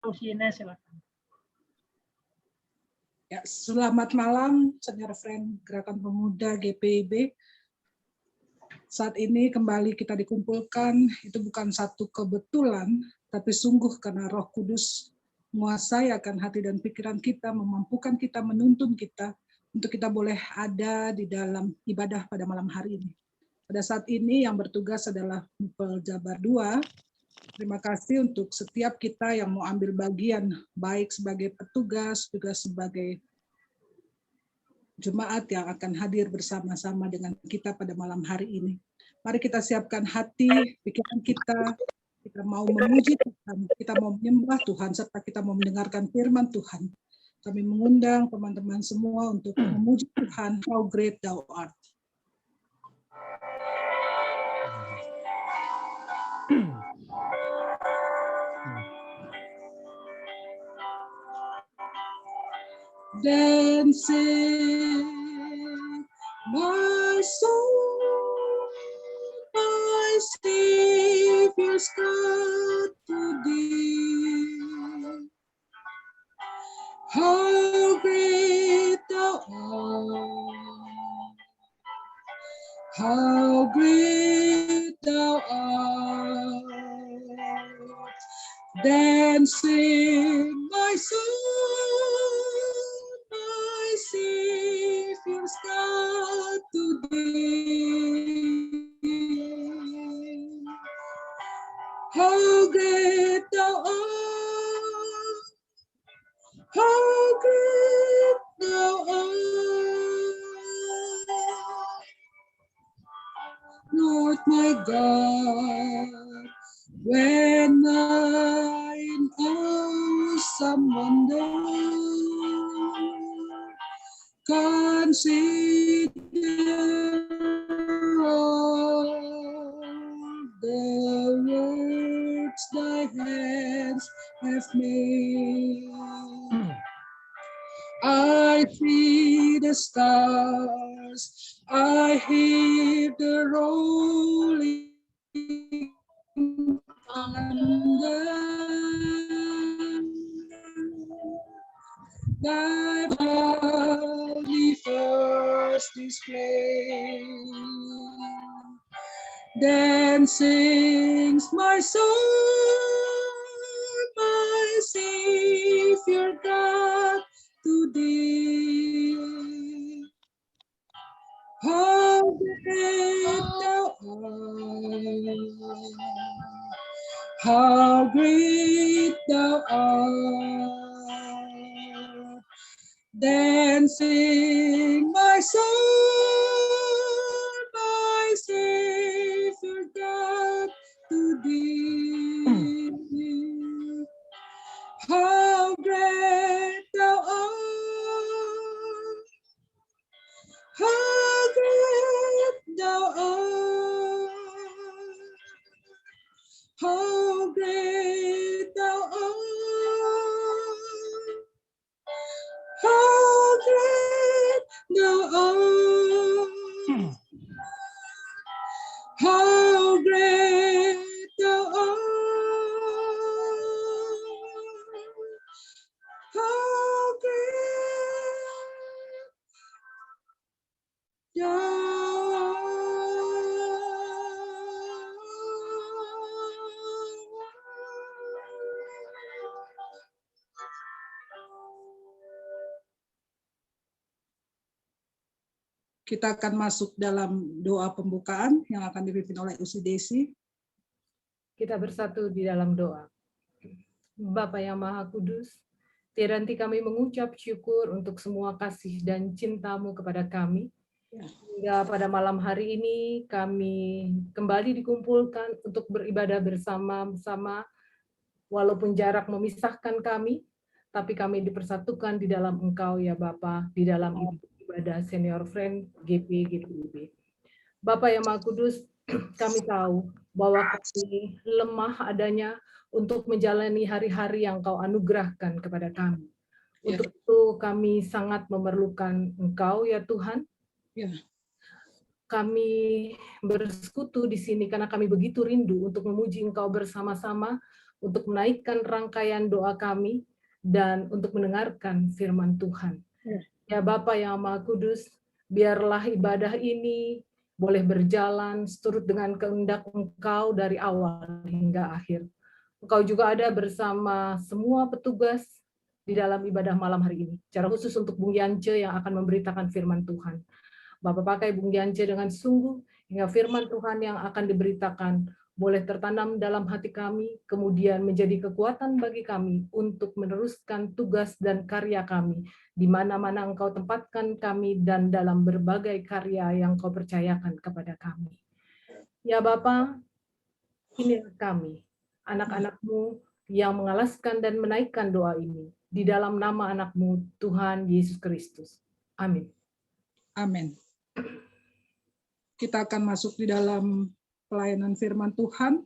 Rosina, silakan. Ya, selamat malam, senior friend Gerakan Pemuda GPIB. Saat ini kembali kita dikumpulkan, itu bukan satu kebetulan, tapi sungguh karena Roh Kudus menguasai akan hati dan pikiran kita, memampukan kita, menuntun kita, untuk kita boleh ada di dalam ibadah pada malam hari ini. Pada saat ini yang bertugas adalah Mupel Jabar 2. Terima kasih untuk setiap kita yang mau ambil bagian, baik sebagai petugas, juga sebagai jemaat yang akan hadir bersama-sama dengan kita pada malam hari ini. Mari kita siapkan hati, pikiran kita mau memuji Tuhan, kita mau menyembah Tuhan, serta kita mau mendengarkan firman Tuhan. Kami mengundang teman-teman semua untuk memuji Tuhan, how great thou art. Then sing my soul, my Savior's God to thee. How great thou art, how great thou art. Then sing my soul, my Savior's God to thee. How great thou art, how great thou art, Lord my God, when I in awesome wonder consider all the works thy hands have made. I see the stars, I hear the rolling thunder. Thy proudly first display. Then sings my soul, my Savior God to thee. How great thou art, how great thou art. Then sing my soul, my Savior God to thee. How great thou art, how great thou art, how great thou art, how great thou art, how great thou art, how great Kita akan masuk dalam doa pembukaan yang akan dipimpin oleh Usi Desi. Kita bersatu di dalam doa. Bapa yang Maha Kudus, tiada henti kami mengucap syukur untuk semua kasih dan cinta-Mu kepada kami. Hingga pada malam hari ini kami kembali dikumpulkan untuk beribadah bersama-sama, walaupun jarak memisahkan kami, tapi kami dipersatukan di dalam Engkau ya Bapa, di dalam ibadah senior friend GPIB. Bapa yang Maha Kudus, kami tahu bahwa kami lemah adanya untuk menjalani hari-hari yang Kau anugerahkan kepada kami. Untuk itu kami sangat memerlukan Engkau ya Tuhan. Kami bersekutu di sini karena kami begitu rindu untuk memuji Engkau bersama-sama, untuk menaikkan rangkaian doa kami dan untuk mendengarkan firman Tuhan. Ya Bapa yang Maha Kudus, biarlah ibadah ini boleh berjalan seturut dengan kehendak Engkau dari awal hingga akhir. Engkau juga ada bersama semua petugas di dalam ibadah malam hari ini. Secara khusus untuk Bung Yance yang akan memberitakan firman Tuhan. Bapak pakai Bung Yance dengan sungguh, hingga firman Tuhan yang akan diberitakan boleh tertanam dalam hati kami, kemudian menjadi kekuatan bagi kami untuk meneruskan tugas dan karya kami, di mana-mana Engkau tempatkan kami dan dalam berbagai karya yang Kau percayakan kepada kami. Ya Bapa, inilah kami, anak-anak-Mu yang mengalaskan dan menaikkan doa ini, di dalam nama anak-Mu, Tuhan Yesus Kristus. Amin. Amin. Kita akan masuk di dalam pelayanan firman Tuhan.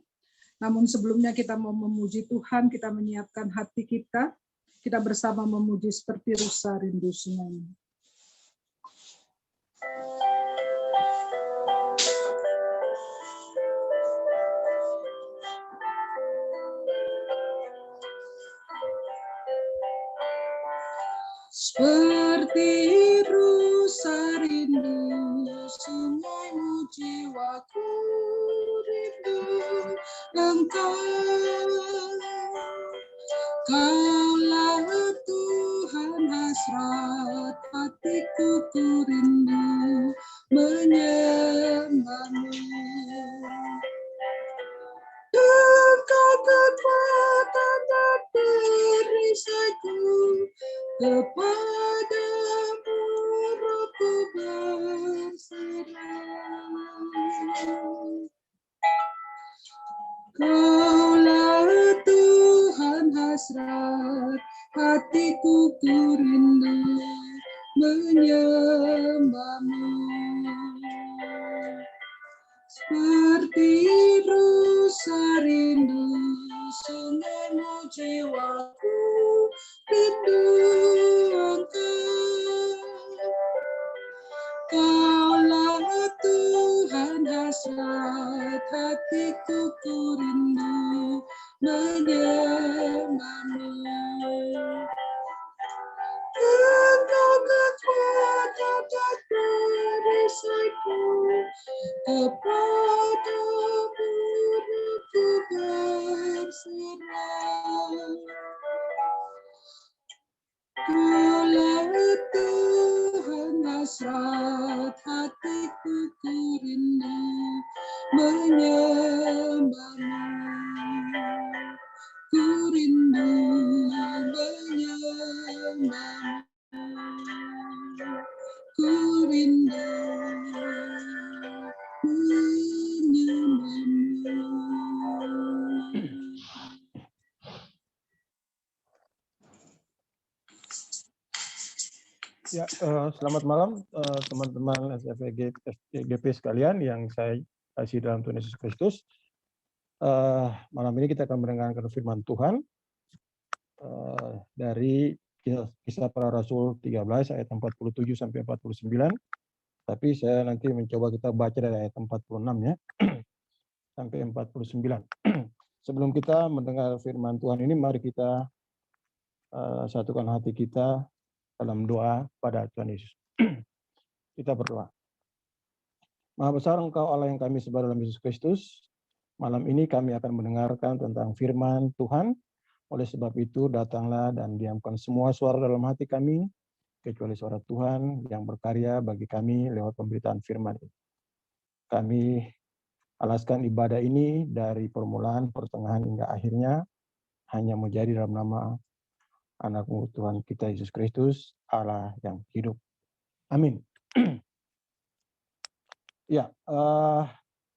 Namun sebelumnya kita mau memuji Tuhan, kita menyiapkan hati kita. Kita bersama memuji seperti rusa rindu sungai. Seperti rusa rindu sungaimu, jiwaku rindu Engkau. Kaulah Tuhan hasrat hatiku, ku rindu menyembah-Mu. Engkau kekuatan dan perisaiku, kepadamu rohku berserah. Kaulah Tuhan hasrat hatiku, ku rindu menyembah-Mu. Seperti rusa rindu sungaimu, jiwaku rindu Engkau. Kaulah Tuhan hasrat hatiku, ku rindu menyembah-Mu. Engkau kekuatan dan perisaiku, kepadamu rohku berserah. Kaulah Tuhan hasrat hatiku, ku rindu menyembah-Mu. Ku rindu menyembah-Mu. Ku rindu menyembah-Mu. Ya, selamat malam teman-teman SFGP sekalian yang saya kasih dalam Tuhan Yesus Kristus. Malam ini kita akan mendengarkan firman Tuhan dari Kisah Para Rasul 13 ayat 47 sampai 49. Tapi saya nanti mencoba kita baca dari ayat 46 ya sampai 49. Sebelum kita mendengar firman Tuhan ini, mari kita satukan hati kita dalam doa pada Tuhan Yesus. Kita berdoa. Maha besar Engkau Allah yang kami sembah dalam Yesus Kristus. Malam ini kami akan mendengarkan tentang firman Tuhan. Oleh sebab itu datanglah dan diamkan semua suara dalam hati kami, kecuali suara Tuhan yang berkarya bagi kami lewat pemberitaan firman ini. Kami alaskan ibadah ini dari permulaan, pertengahan hingga akhirnya hanya menjadi dalam nama Anak-Mu Tuhan kita Yesus Kristus, Allah yang hidup. Amin. Ya,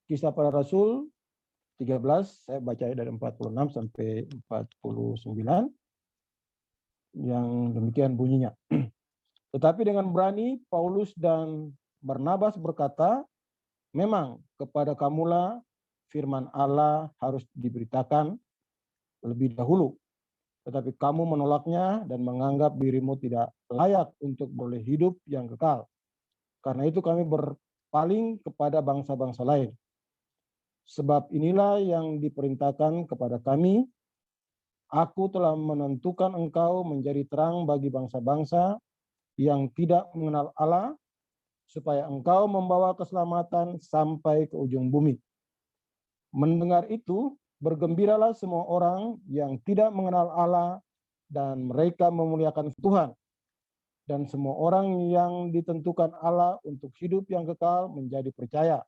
Kisah Para Rasul 13, saya baca dari 46 sampai 49, yang demikian bunyinya. Tetapi dengan berani, Paulus dan Barnabas berkata, memang kepada kamulah firman Allah harus diberitakan lebih dahulu. Tetapi kamu menolaknya dan menganggap dirimu tidak layak untuk boleh hidup yang kekal. Karena itu kami berpaling kepada bangsa-bangsa lain. Sebab inilah yang diperintahkan kepada kami, Aku telah menentukan engkau menjadi terang bagi bangsa-bangsa yang tidak mengenal Allah, supaya engkau membawa keselamatan sampai ke ujung bumi. Mendengar itu, bergembiralah semua orang yang tidak mengenal Allah, dan mereka memuliakan Tuhan. Dan semua orang yang ditentukan Allah untuk hidup yang kekal menjadi percaya.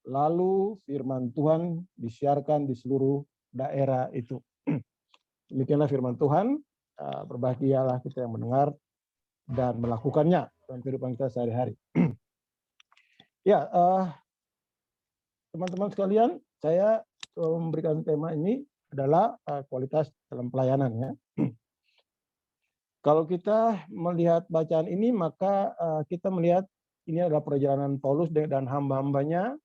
Lalu firman Tuhan disiarkan di seluruh daerah itu. Demikianlah firman Tuhan. Berbahagialah kita yang mendengar dan melakukannya dalam kehidupan kita sehari-hari. Ya, teman-teman sekalian, saya memberikan tema ini adalah kualitas dalam pelayanan, ya. Kalau kita melihat bacaan ini, maka kita melihat ini adalah perjalanan Paulus dan hamba-hambanya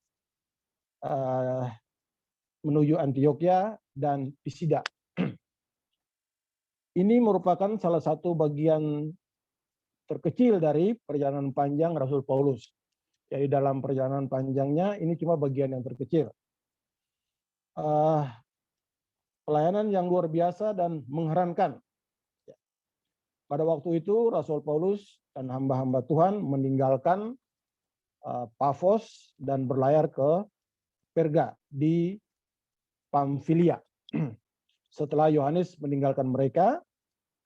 menuju Antioquia dan Pisidia. Ini merupakan salah satu bagian terkecil dari perjalanan panjang Rasul Paulus. Jadi dalam perjalanan panjangnya ini cuma bagian yang terkecil. Pelayanan yang luar biasa dan mengherankan. Pada waktu itu Rasul Paulus dan hamba-hamba Tuhan meninggalkan Pafos dan berlayar ke Perga di Pamfilia. Setelah Yohanes meninggalkan mereka,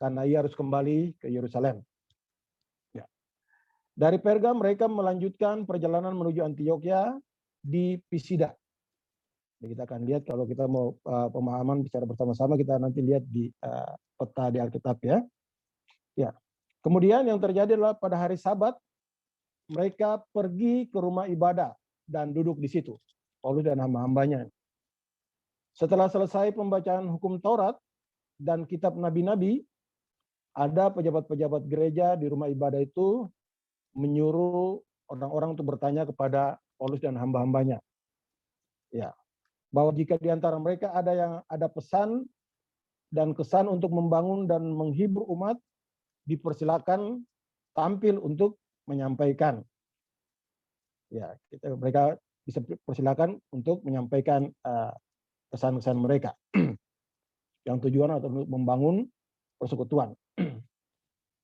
karena ia harus kembali ke Yerusalem. Ya. Dari Perga mereka melanjutkan perjalanan menuju Antioquia di Pisidia. Kita akan lihat kalau kita mau pemahaman bicara bersama-sama, kita nanti lihat di peta di Alkitab, ya. Ya. Kemudian yang terjadi adalah pada hari Sabat mereka pergi ke rumah ibadah dan duduk di situ. Paulus dan hamba-hambanya. Setelah selesai pembacaan hukum Taurat dan kitab nabi-nabi, ada pejabat-pejabat gereja di rumah ibadah itu menyuruh orang-orang untuk bertanya kepada Paulus dan hamba-hambanya. Ya, bahwa jika di antara mereka ada pesan dan kesan untuk membangun dan menghibur umat, dipersilakan tampil untuk menyampaikan. Ya, mereka bisa persilakan untuk menyampaikan kesan-kesan mereka yang tujuan untuk membangun persekutuan.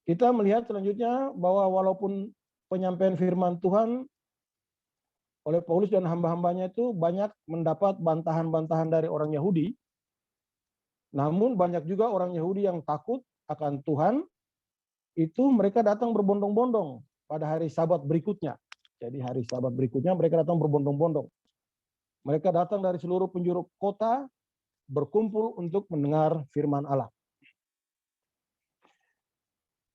Kita melihat selanjutnya bahwa walaupun penyampaian firman Tuhan oleh Paulus dan hamba-hambanya itu banyak mendapat bantahan-bantahan dari orang Yahudi, namun banyak juga orang Yahudi yang takut akan Tuhan, itu mereka datang berbondong-bondong pada hari Sabat berikutnya. Jadi hari Sabat berikutnya mereka datang berbondong-bondong. Mereka datang dari seluruh penjuru kota berkumpul untuk mendengar firman Allah.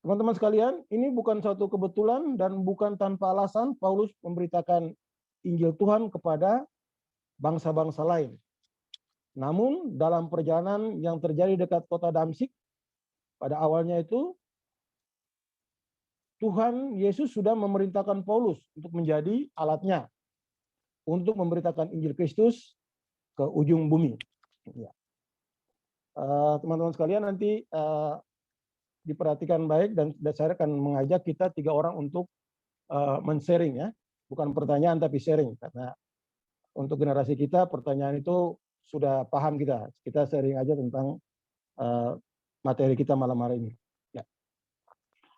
Teman-teman sekalian, ini bukan suatu kebetulan dan bukan tanpa alasan Paulus memberitakan Injil Tuhan kepada bangsa-bangsa lain. Namun dalam perjalanan yang terjadi dekat kota Damsyik, pada awalnya itu Tuhan Yesus sudah memerintahkan Paulus untuk menjadi alatnya untuk memberitakan Injil Kristus ke ujung bumi. Teman-teman sekalian, nanti diperhatikan baik dan saya akan mengajak kita 3 orang untuk men-sharing, ya, bukan pertanyaan tapi sharing, karena untuk generasi kita pertanyaan itu sudah paham kita sharing aja tentang materi kita malam hari ini. Ya.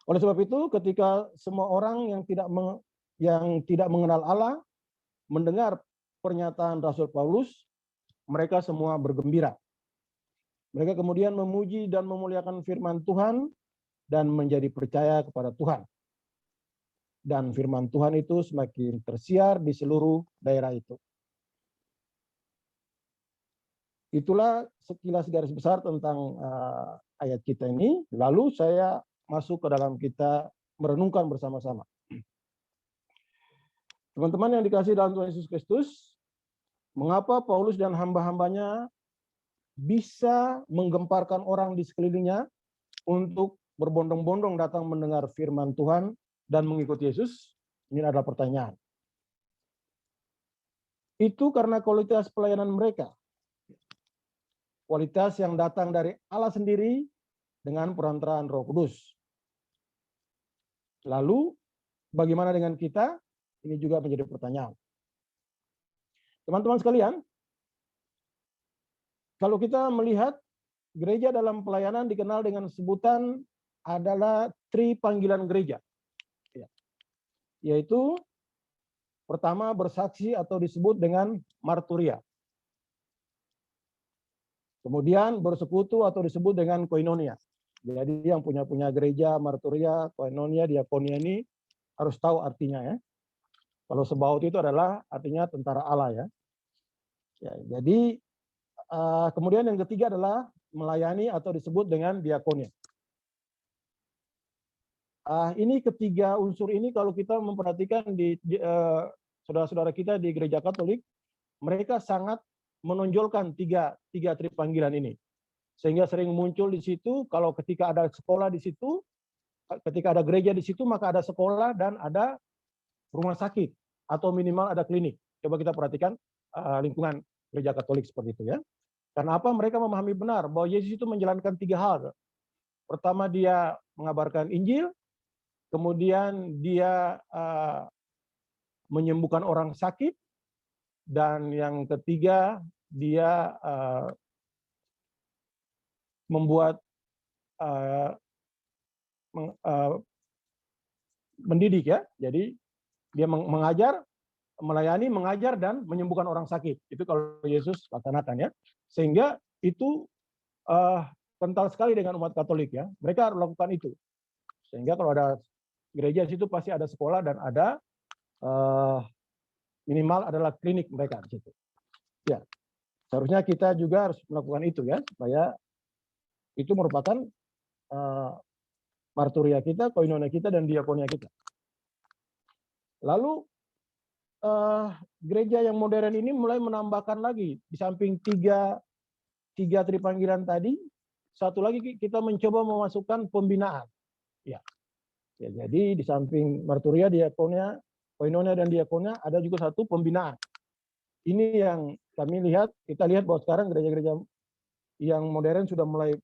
Oleh sebab itu, ketika semua orang yang tidak mengenal Allah mendengar pernyataan Rasul Paulus, mereka semua bergembira. Mereka kemudian memuji dan memuliakan firman Tuhan dan menjadi percaya kepada Tuhan. Dan firman Tuhan itu semakin tersiar di seluruh daerah itu. Itulah sekilas garis besar tentang ayat kita ini. Lalu saya masuk ke dalam kita merenungkan bersama-sama. Teman-teman yang dikasihi dalam Tuhan Yesus Kristus, mengapa Paulus dan hamba-hambanya bisa menggemparkan orang di sekelilingnya untuk berbondong-bondong datang mendengar firman Tuhan dan mengikuti Yesus? Ini adalah pertanyaan. Itu karena kualitas pelayanan mereka. Kualitas yang datang dari Allah sendiri dengan perantaraan Roh Kudus. Lalu, bagaimana dengan kita? Ini juga menjadi pertanyaan. Teman-teman sekalian, kalau kita melihat gereja dalam pelayanan dikenal dengan sebutan adalah tri panggilan gereja. Ya. Yaitu pertama bersaksi atau disebut dengan marturia. Kemudian bersekutu atau disebut dengan koinonia. Jadi yang punya gereja, marturia, koinonia, diakonia ini harus tahu artinya ya. Kalau sebaut itu adalah artinya tentara Allah ya. Ya, jadi kemudian yang ketiga adalah melayani atau disebut dengan diakonia. Ini ketiga unsur ini kalau kita memperhatikan di saudara-saudara kita di gereja Katolik, mereka sangat menonjolkan tiga tri panggilan ini. Sehingga sering muncul di situ, kalau ketika ada sekolah di situ, ketika ada gereja di situ, maka ada sekolah dan ada rumah sakit, atau minimal ada klinik. Coba kita perhatikan lingkungan gereja Katolik seperti itu ya. Karena apa? Mereka memahami benar bahwa Yesus itu menjalankan tiga hal. Pertama, dia mengabarkan Injil, kemudian dia menyembuhkan orang sakit, dan yang ketiga dia membuat mendidik ya. Jadi dia mengajar, melayani, mengajar, dan menyembuhkan orang sakit. Itu kalau Yesus laksanakan ya. Sehingga itu kental sekali dengan umat Katolik ya. Mereka harus lakukan itu. Sehingga kalau ada gereja di situ pasti ada sekolah dan ada minimal adalah klinik mereka di situ. Ya, seharusnya kita juga harus melakukan itu ya, supaya itu merupakan marturia kita, koinonia kita, dan diakonia kita. Lalu gereja yang modern ini mulai menambahkan lagi di samping tiga tri panggilan tadi, satu lagi kita mencoba memasukkan pembinaan. Ya, jadi di samping marturia, diakonia, koinonia, dan diakonia ada juga satu pembinaan. Ini yang kami lihat, kita lihat bahwa sekarang gereja-gereja yang modern sudah mulai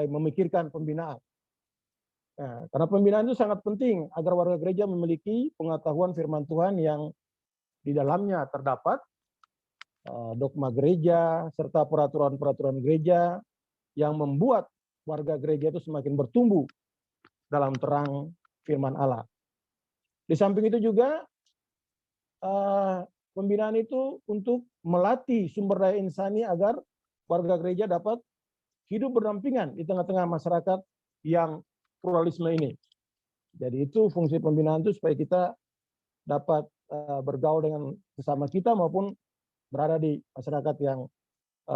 memikirkan pembinaan. Nah, karena pembinaan itu sangat penting agar warga gereja memiliki pengetahuan firman Tuhan yang di dalamnya terdapat dogma gereja serta peraturan-peraturan gereja yang membuat warga gereja itu semakin bertumbuh dalam terang firman Allah. Di samping itu juga pembinaan itu untuk melatih sumber daya insani agar warga gereja dapat hidup berdampingan di tengah-tengah masyarakat yang pluralisme ini. Jadi itu fungsi pembinaan itu supaya kita dapat bergaul dengan sesama kita maupun berada di masyarakat yang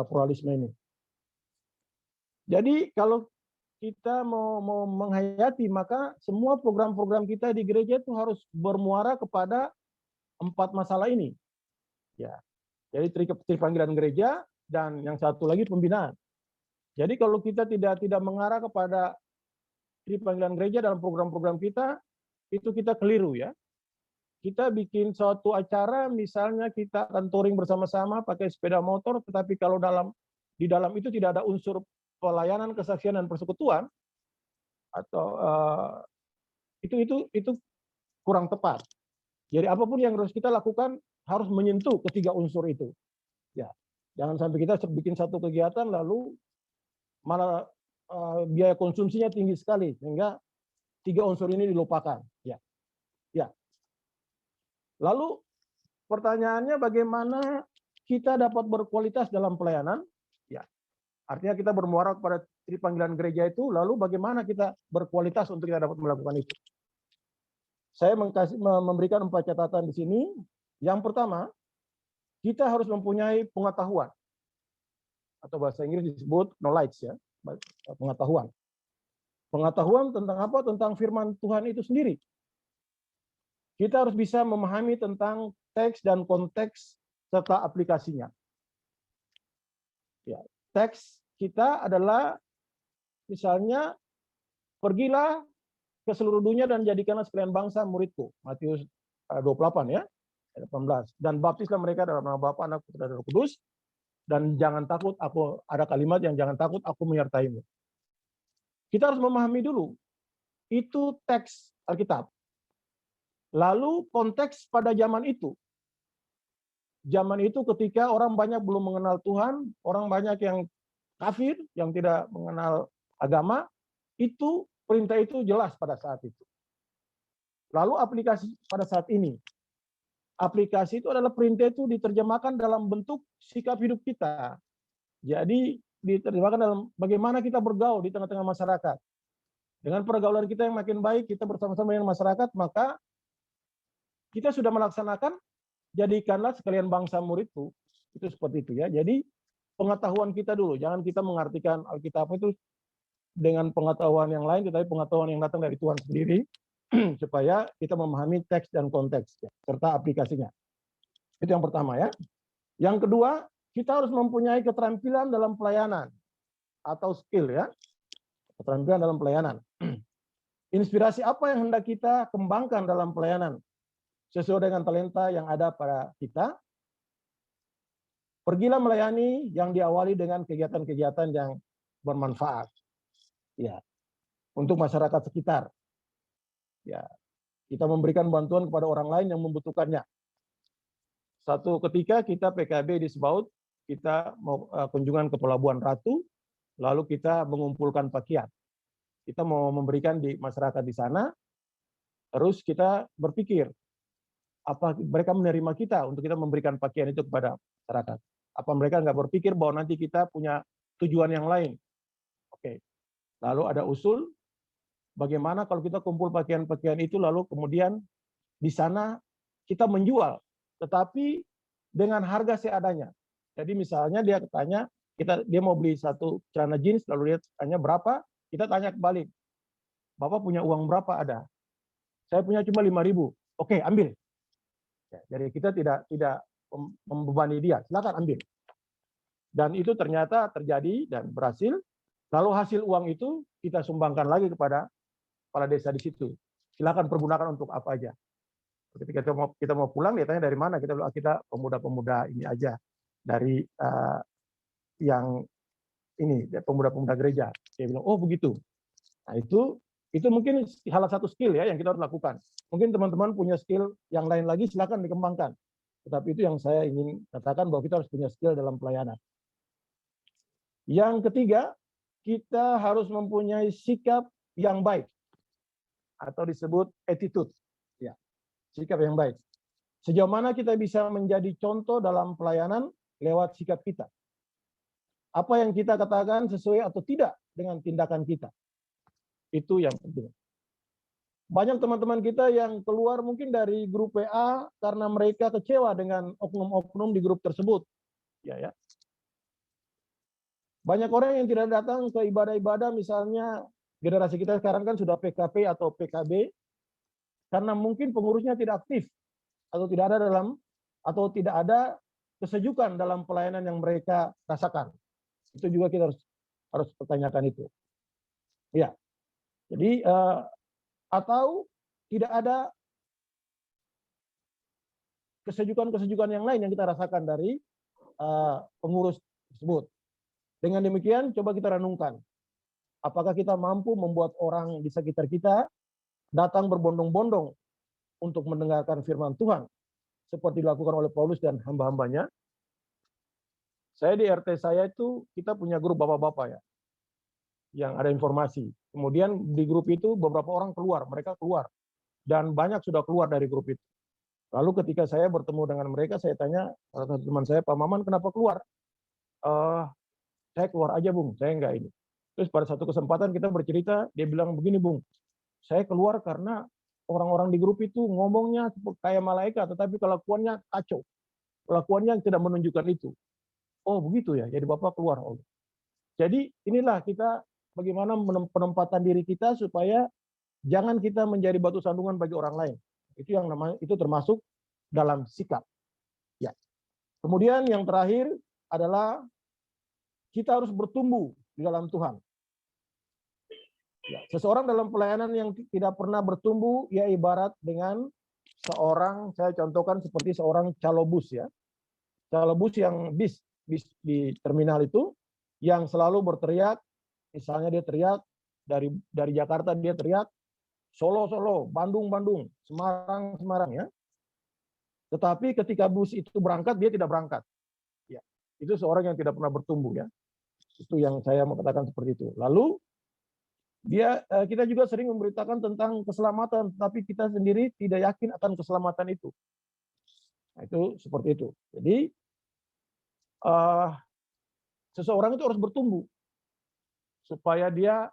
pluralisme ini. Jadi kalau kita mau menghayati, maka semua program-program kita di gereja itu harus bermuara kepada 4 masalah ini. Ya. Jadi tri panggilan gereja, dan yang satu lagi pembinaan. Jadi kalau kita tidak mengarah kepada tri panggilan gereja dalam program-program kita, itu kita keliru ya. Kita bikin suatu acara, misalnya kita akan touring bersama-sama pakai sepeda motor, tetapi kalau di dalam itu tidak ada unsur pelayanan, kesaksian, dan persekutuan, atau itu kurang tepat. Jadi apapun yang harus kita lakukan harus menyentuh ketiga unsur itu. Ya, jangan sampai kita bikin satu kegiatan lalu malah biaya konsumsinya tinggi sekali sehingga 3 unsur ini dilupakan. Ya, ya. Lalu pertanyaannya, bagaimana kita dapat berkualitas dalam pelayanan? Ya, artinya kita bermuara kepada tri panggilan gereja itu. Lalu bagaimana kita berkualitas untuk kita dapat melakukan itu? Saya memberikan 4 catatan di sini. Yang pertama, kita harus mempunyai pengetahuan, atau bahasa Inggris disebut knowledge ya, pengetahuan. Pengetahuan tentang apa? Tentang firman Tuhan itu sendiri. Kita harus bisa memahami tentang teks dan konteks serta aplikasinya. Ya, teks kita adalah misalnya, pergilah ke seluruh dunia dan jadikanlah sekalian bangsa muridku. Matius 28 ya, 18. Dan baptislah mereka dalam nama Bapa, Anak, Putra, dan Roh Kudus. Dan jangan takut, ada kalimat yang jangan takut, aku menyertaimu. Kita harus memahami dulu. Itu teks Alkitab. Lalu konteks pada zaman itu. Zaman itu ketika orang banyak belum mengenal Tuhan, orang banyak yang kafir, yang tidak mengenal agama, itu perintah itu jelas pada saat itu. Lalu aplikasi pada saat ini, aplikasi itu adalah perintah itu diterjemahkan dalam bentuk sikap hidup kita. Jadi diterjemahkan dalam bagaimana kita bergaul di tengah-tengah masyarakat. Dengan pergaulan kita yang makin baik, kita bersama-sama dengan masyarakat, maka kita sudah melaksanakan jadikanlah sekalian bangsa muridku. Itu seperti itu ya. Jadi pengetahuan kita dulu, jangan kita mengartikan Alkitab itu dengan pengetahuan yang lain, tetapi pengetahuan yang datang dari Tuhan sendiri, supaya kita memahami teks dan konteks ya, serta aplikasinya. Itu yang pertama ya. Yang kedua, kita harus mempunyai keterampilan dalam pelayanan atau skill ya. Keterampilan dalam pelayanan. Inspirasi apa yang hendak kita kembangkan dalam pelayanan sesuai dengan talenta yang ada pada kita? Pergilah melayani yang diawali dengan kegiatan-kegiatan yang bermanfaat. Ya. Untuk masyarakat sekitar. Ya, kita memberikan bantuan kepada orang lain yang membutuhkannya. Satu ketika kita PKB di Sebaut, kita mau kunjungan ke Pelabuhan Ratu, lalu kita mengumpulkan pakaian. Kita mau memberikan di masyarakat di sana, terus kita berpikir, apa mereka menerima kita untuk kita memberikan pakaian itu kepada masyarakat? Apa mereka nggak berpikir bahwa nanti kita punya tujuan yang lain? Oke. Lalu ada usul, bagaimana kalau kita kumpul pakaian-pakaian itu lalu kemudian di sana kita menjual, tetapi dengan harga seadanya. Jadi misalnya dia tanya, dia mau beli satu celana jeans, lalu dia tanya berapa, kita tanya kembali, Bapak punya uang berapa ada? Saya punya cuma 5.000. Oke, ambil. Ya, jadi kita tidak membebani dia, silakan ambil. Dan itu ternyata terjadi dan berhasil. Lalu hasil uang itu kita sumbangkan lagi kepada kepala desa di situ. Silakan pergunakan untuk apa aja. Ketika kita mau pulang, dia tanya dari mana? Kita pemuda-pemuda ini aja dari yang ini pemuda-pemuda gereja. Dia bilang, oh begitu. Nah itu mungkin salah satu skill ya yang kita harus lakukan. Mungkin teman-teman punya skill yang lain lagi, silakan dikembangkan. Tetapi itu yang saya ingin katakan bahwa kita harus punya skill dalam pelayanan. Yang ketiga, kita harus mempunyai sikap yang baik atau disebut attitude. Ya, sikap yang baik. Sejauh mana kita bisa menjadi contoh dalam pelayanan lewat sikap kita. Apa yang kita katakan sesuai atau tidak dengan tindakan kita. Itu yang penting. Banyak teman-teman kita yang keluar mungkin dari grup WA karena mereka kecewa dengan oknum-oknum di grup tersebut. Ya. Banyak orang yang tidak datang ke ibadah-ibadah, misalnya generasi kita sekarang kan sudah PKP atau PKB, karena mungkin pengurusnya tidak aktif atau tidak ada kesejukan dalam pelayanan yang mereka rasakan. Itu juga kita harus pertanyakan itu. Ya. Jadi atau tidak ada kesejukan yang lain yang kita rasakan dari pengurus tersebut. Dengan demikian, coba kita renungkan. Apakah kita mampu membuat orang di sekitar kita datang berbondong-bondong untuk mendengarkan firman Tuhan, seperti dilakukan oleh Paulus dan hamba-hambanya? Saya di RT saya itu, kita punya grup bapak-bapak ya, yang ada informasi. Kemudian di grup itu beberapa orang mereka keluar. Dan banyak sudah keluar dari grup itu. Lalu ketika saya bertemu dengan mereka, saya tanya, salah satu teman saya, Pak Maman, kenapa keluar? Saya keluar aja, Bung, saya enggak ini. Terus pada satu kesempatan kita bercerita, dia bilang begini, Bung, saya keluar karena orang-orang di grup itu ngomongnya kayak malaikat, tetapi kelakuannya kacau. Kelakuannya tidak menunjukkan itu. Oh begitu ya, jadi Bapak keluar. Oh. Jadi inilah kita bagaimana penempatan diri kita supaya jangan kita menjadi batu sandungan bagi orang lain. Itu termasuk dalam sikap. Ya. Kemudian yang terakhir adalah kita harus bertumbuh di dalam Tuhan. Ya, seseorang dalam pelayanan yang tidak pernah bertumbuh, ya ibarat dengan seorang, saya contohkan seperti seorang calo bus ya. Calo bus yang bis di terminal itu, yang selalu berteriak, misalnya dia teriak, dari Jakarta dia teriak, Solo, Bandung, Semarang ya. Tetapi ketika bus itu berangkat, dia tidak berangkat. Ya, itu seorang yang tidak pernah bertumbuh ya. Itu yang saya mau katakan seperti itu. Lalu kita juga sering memberitakan tentang keselamatan, tapi kita sendiri tidak yakin akan keselamatan itu. Nah, itu seperti itu. Jadi seseorang itu harus bertumbuh supaya dia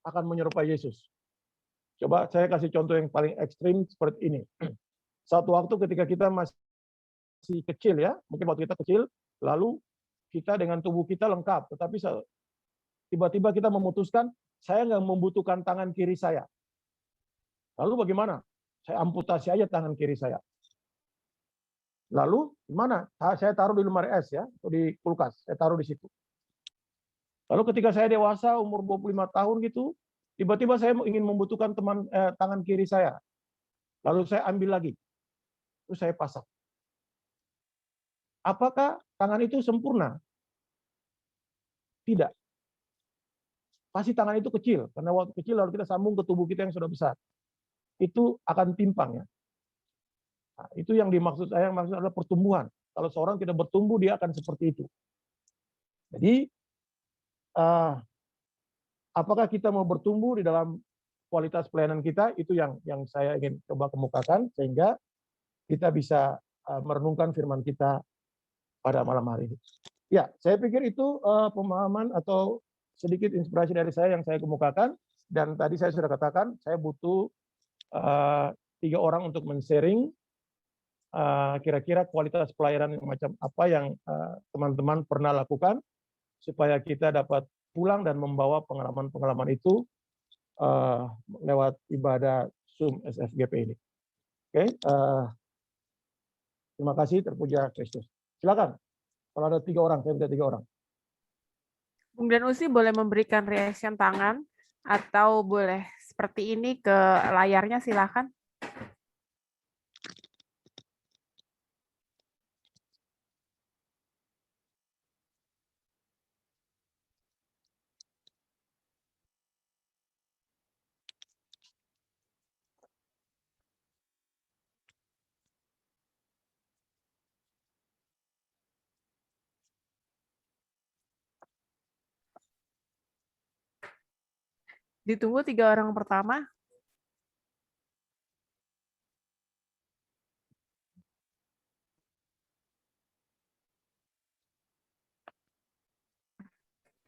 akan menyerupai Yesus. Coba saya kasih contoh yang paling ekstrim seperti ini. Satu waktu ketika kita masih kecil ya, mungkin waktu kita kecil, lalu kita dengan tubuh kita lengkap, tetapi tiba-tiba kita memutuskan, saya nggak membutuhkan tangan kiri saya. Lalu bagaimana? Saya amputasi aja tangan kiri saya. Lalu gimana? Saya taruh di lemari es ya, atau di kulkas, saya taruh di situ. Lalu ketika saya dewasa, umur 25 tahun gitu, tiba-tiba saya ingin membutuhkan tangan kiri saya. Lalu saya ambil lagi, terus saya pasang. Apakah tangan itu sempurna? Tidak. Pasti tangan itu kecil, karena waktu kecil lalu kita sambung ke tubuh kita yang sudah besar. Itu akan timpang ya. Nah, itu yang dimaksud saya, yang maksud adalah pertumbuhan. Kalau seorang tidak bertumbuh, dia akan seperti itu. Jadi, apakah kita mau bertumbuh di dalam kualitas pelayanan kita? Itu yang saya ingin coba kemukakan, sehingga kita bisa merenungkan firman kita pada malam hari ini. Ya, saya pikir itu pemahaman atau sedikit inspirasi dari saya yang saya kemukakan. Dan tadi saya sudah katakan, saya butuh 3 orang untuk men-sharing kira-kira kualitas pelayanan macam apa yang teman-teman pernah lakukan, supaya kita dapat pulang dan membawa pengalaman-pengalaman itu lewat ibadah Zoom SFGP ini. Oke, terima kasih, terpuja Kristus. Silakan, kalau ada 3 orang, saya minta 3 orang. Bung Danusi boleh memberikan reaction tangan atau boleh seperti ini ke layarnya, silakan. Ditunggu 3 orang pertama.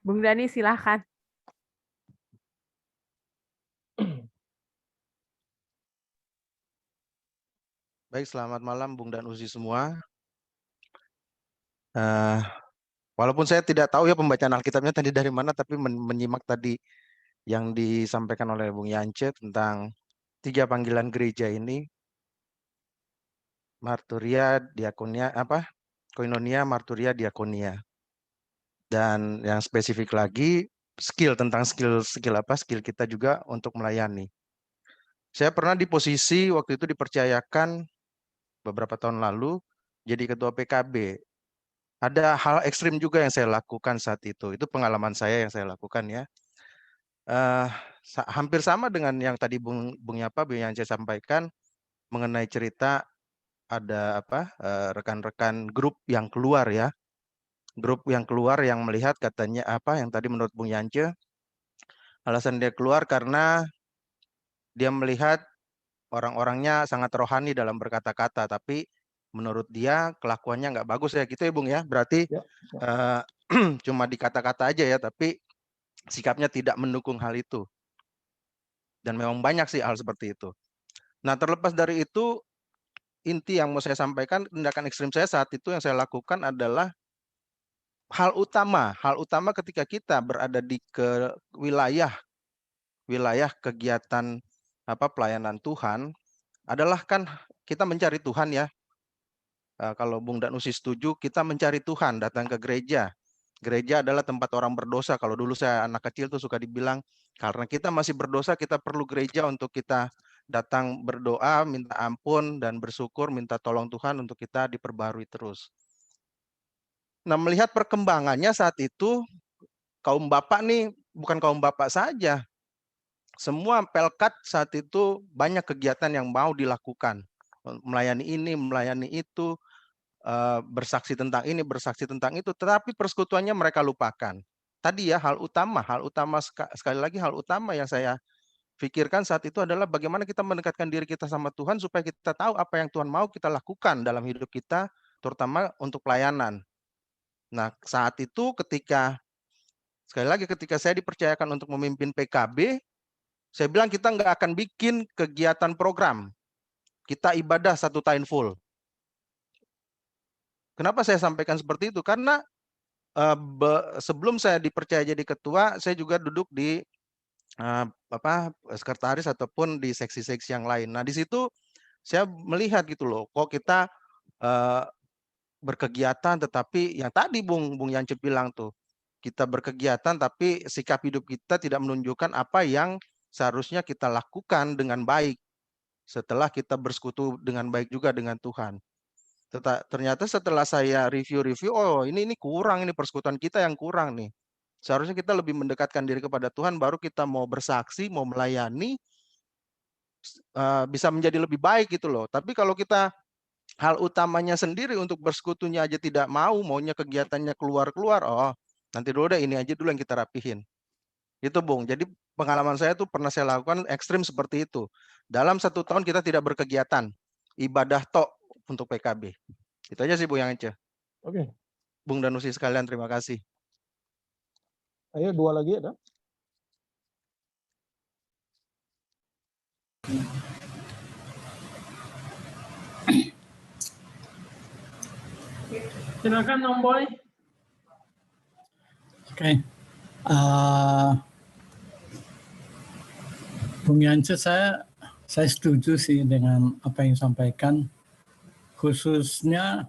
Bung Dani, silakan. Baik, selamat malam Bung dan Uzi semua. Walaupun saya tidak tahu ya pembacaan Alkitabnya tadi dari mana, tapi menyimak tadi yang disampaikan oleh Bung Yance tentang 3 panggilan gereja ini, marturia, diakonia, koinonia, marturia, diakonia. Dan yang spesifik lagi, tentang skill kita juga untuk melayani. Saya pernah di posisi waktu itu dipercayakan beberapa tahun lalu jadi ketua PKB. Ada hal ekstrim juga yang saya lakukan saat itu. Itu pengalaman saya yang saya lakukan ya. Hampir sama dengan yang tadi Bung Yance sampaikan mengenai cerita ada rekan-rekan grup yang keluar ya. Grup yang keluar yang melihat katanya yang tadi menurut Bung Yance, alasan dia keluar karena dia melihat orang-orangnya sangat rohani dalam berkata-kata, tapi menurut dia kelakuannya nggak bagus ya gitu ya Bung ya. Berarti cuma di kata-kata aja ya, tapi sikapnya tidak mendukung hal itu. Dan memang banyak sih hal seperti itu. Nah, terlepas dari itu, inti yang mau saya sampaikan, tindakan ekstrim saya saat itu yang saya lakukan adalah hal utama ketika kita berada di wilayah kegiatan pelayanan Tuhan adalah kan kita mencari Tuhan ya. Kalau Bung Danusi setuju, kita mencari Tuhan, datang ke gereja. Gereja adalah tempat orang berdosa. Kalau dulu saya anak kecil tuh suka dibilang, karena kita masih berdosa, kita perlu gereja untuk kita datang berdoa, minta ampun, dan bersyukur, minta tolong Tuhan untuk kita diperbarui terus. Nah, melihat perkembangannya saat itu, kaum bapak nih, bukan kaum bapak saja. Semua pelkat saat itu banyak kegiatan yang mau dilakukan. Melayani ini, melayani itu, bersaksi tentang ini, bersaksi tentang itu, tetapi persekutuannya mereka lupakan. Tadi ya hal utama sekali lagi hal utama yang saya pikirkan saat itu adalah bagaimana kita mendekatkan diri kita sama Tuhan supaya kita tahu apa yang Tuhan mau kita lakukan dalam hidup kita, terutama untuk pelayanan. Nah, saat itu sekali lagi ketika saya dipercayakan untuk memimpin PKB, saya bilang kita nggak akan bikin kegiatan program. Kita ibadah 1 tahun full. Kenapa saya sampaikan seperti itu? Karena sebelum saya dipercaya jadi ketua, saya juga duduk di sekretaris ataupun di seksi-seksi yang lain. Nah, di situ saya melihat gitu loh, kok kita berkegiatan tetapi yang tadi Bung Yance bilang tuh, kita berkegiatan tapi sikap hidup kita tidak menunjukkan apa yang seharusnya kita lakukan dengan baik setelah kita bersekutu dengan baik juga dengan Tuhan. Ternyata setelah saya review, oh ini kurang, ini persekutuan kita yang kurang nih. Seharusnya kita lebih mendekatkan diri kepada Tuhan, baru kita mau bersaksi, mau melayani, bisa menjadi lebih baik gitu loh. Tapi kalau kita hal utamanya sendiri untuk bersekutunya aja tidak mau, maunya kegiatannya keluar-keluar, oh nanti dulu deh ini aja dulu yang kita rapihin. Itu Bung, jadi pengalaman saya tuh pernah saya lakukan ekstrim seperti itu. Dalam 1 tahun kita tidak berkegiatan, ibadah tok untuk PKB. Itu aja sih Bung Yance. Oke. Bung dan Usi sekalian, terima kasih. Ayo 2 lagi ada. Silakan Om Boy. Oke. Bung Yance, saya setuju sih dengan apa yang disampaikan, khususnya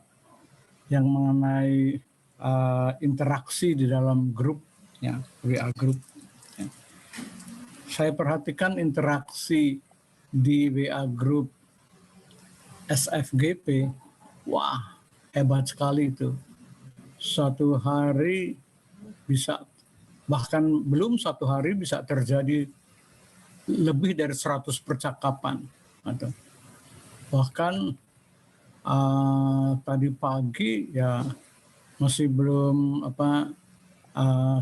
yang mengenai interaksi di dalam grup, ya, WA grup. Ya. Saya perhatikan interaksi di WA grup SFGP, wah hebat sekali itu. 1 hari bisa, bahkan belum 1 hari bisa terjadi lebih dari 100 percakapan. Bahkan tadi pagi ya masih belum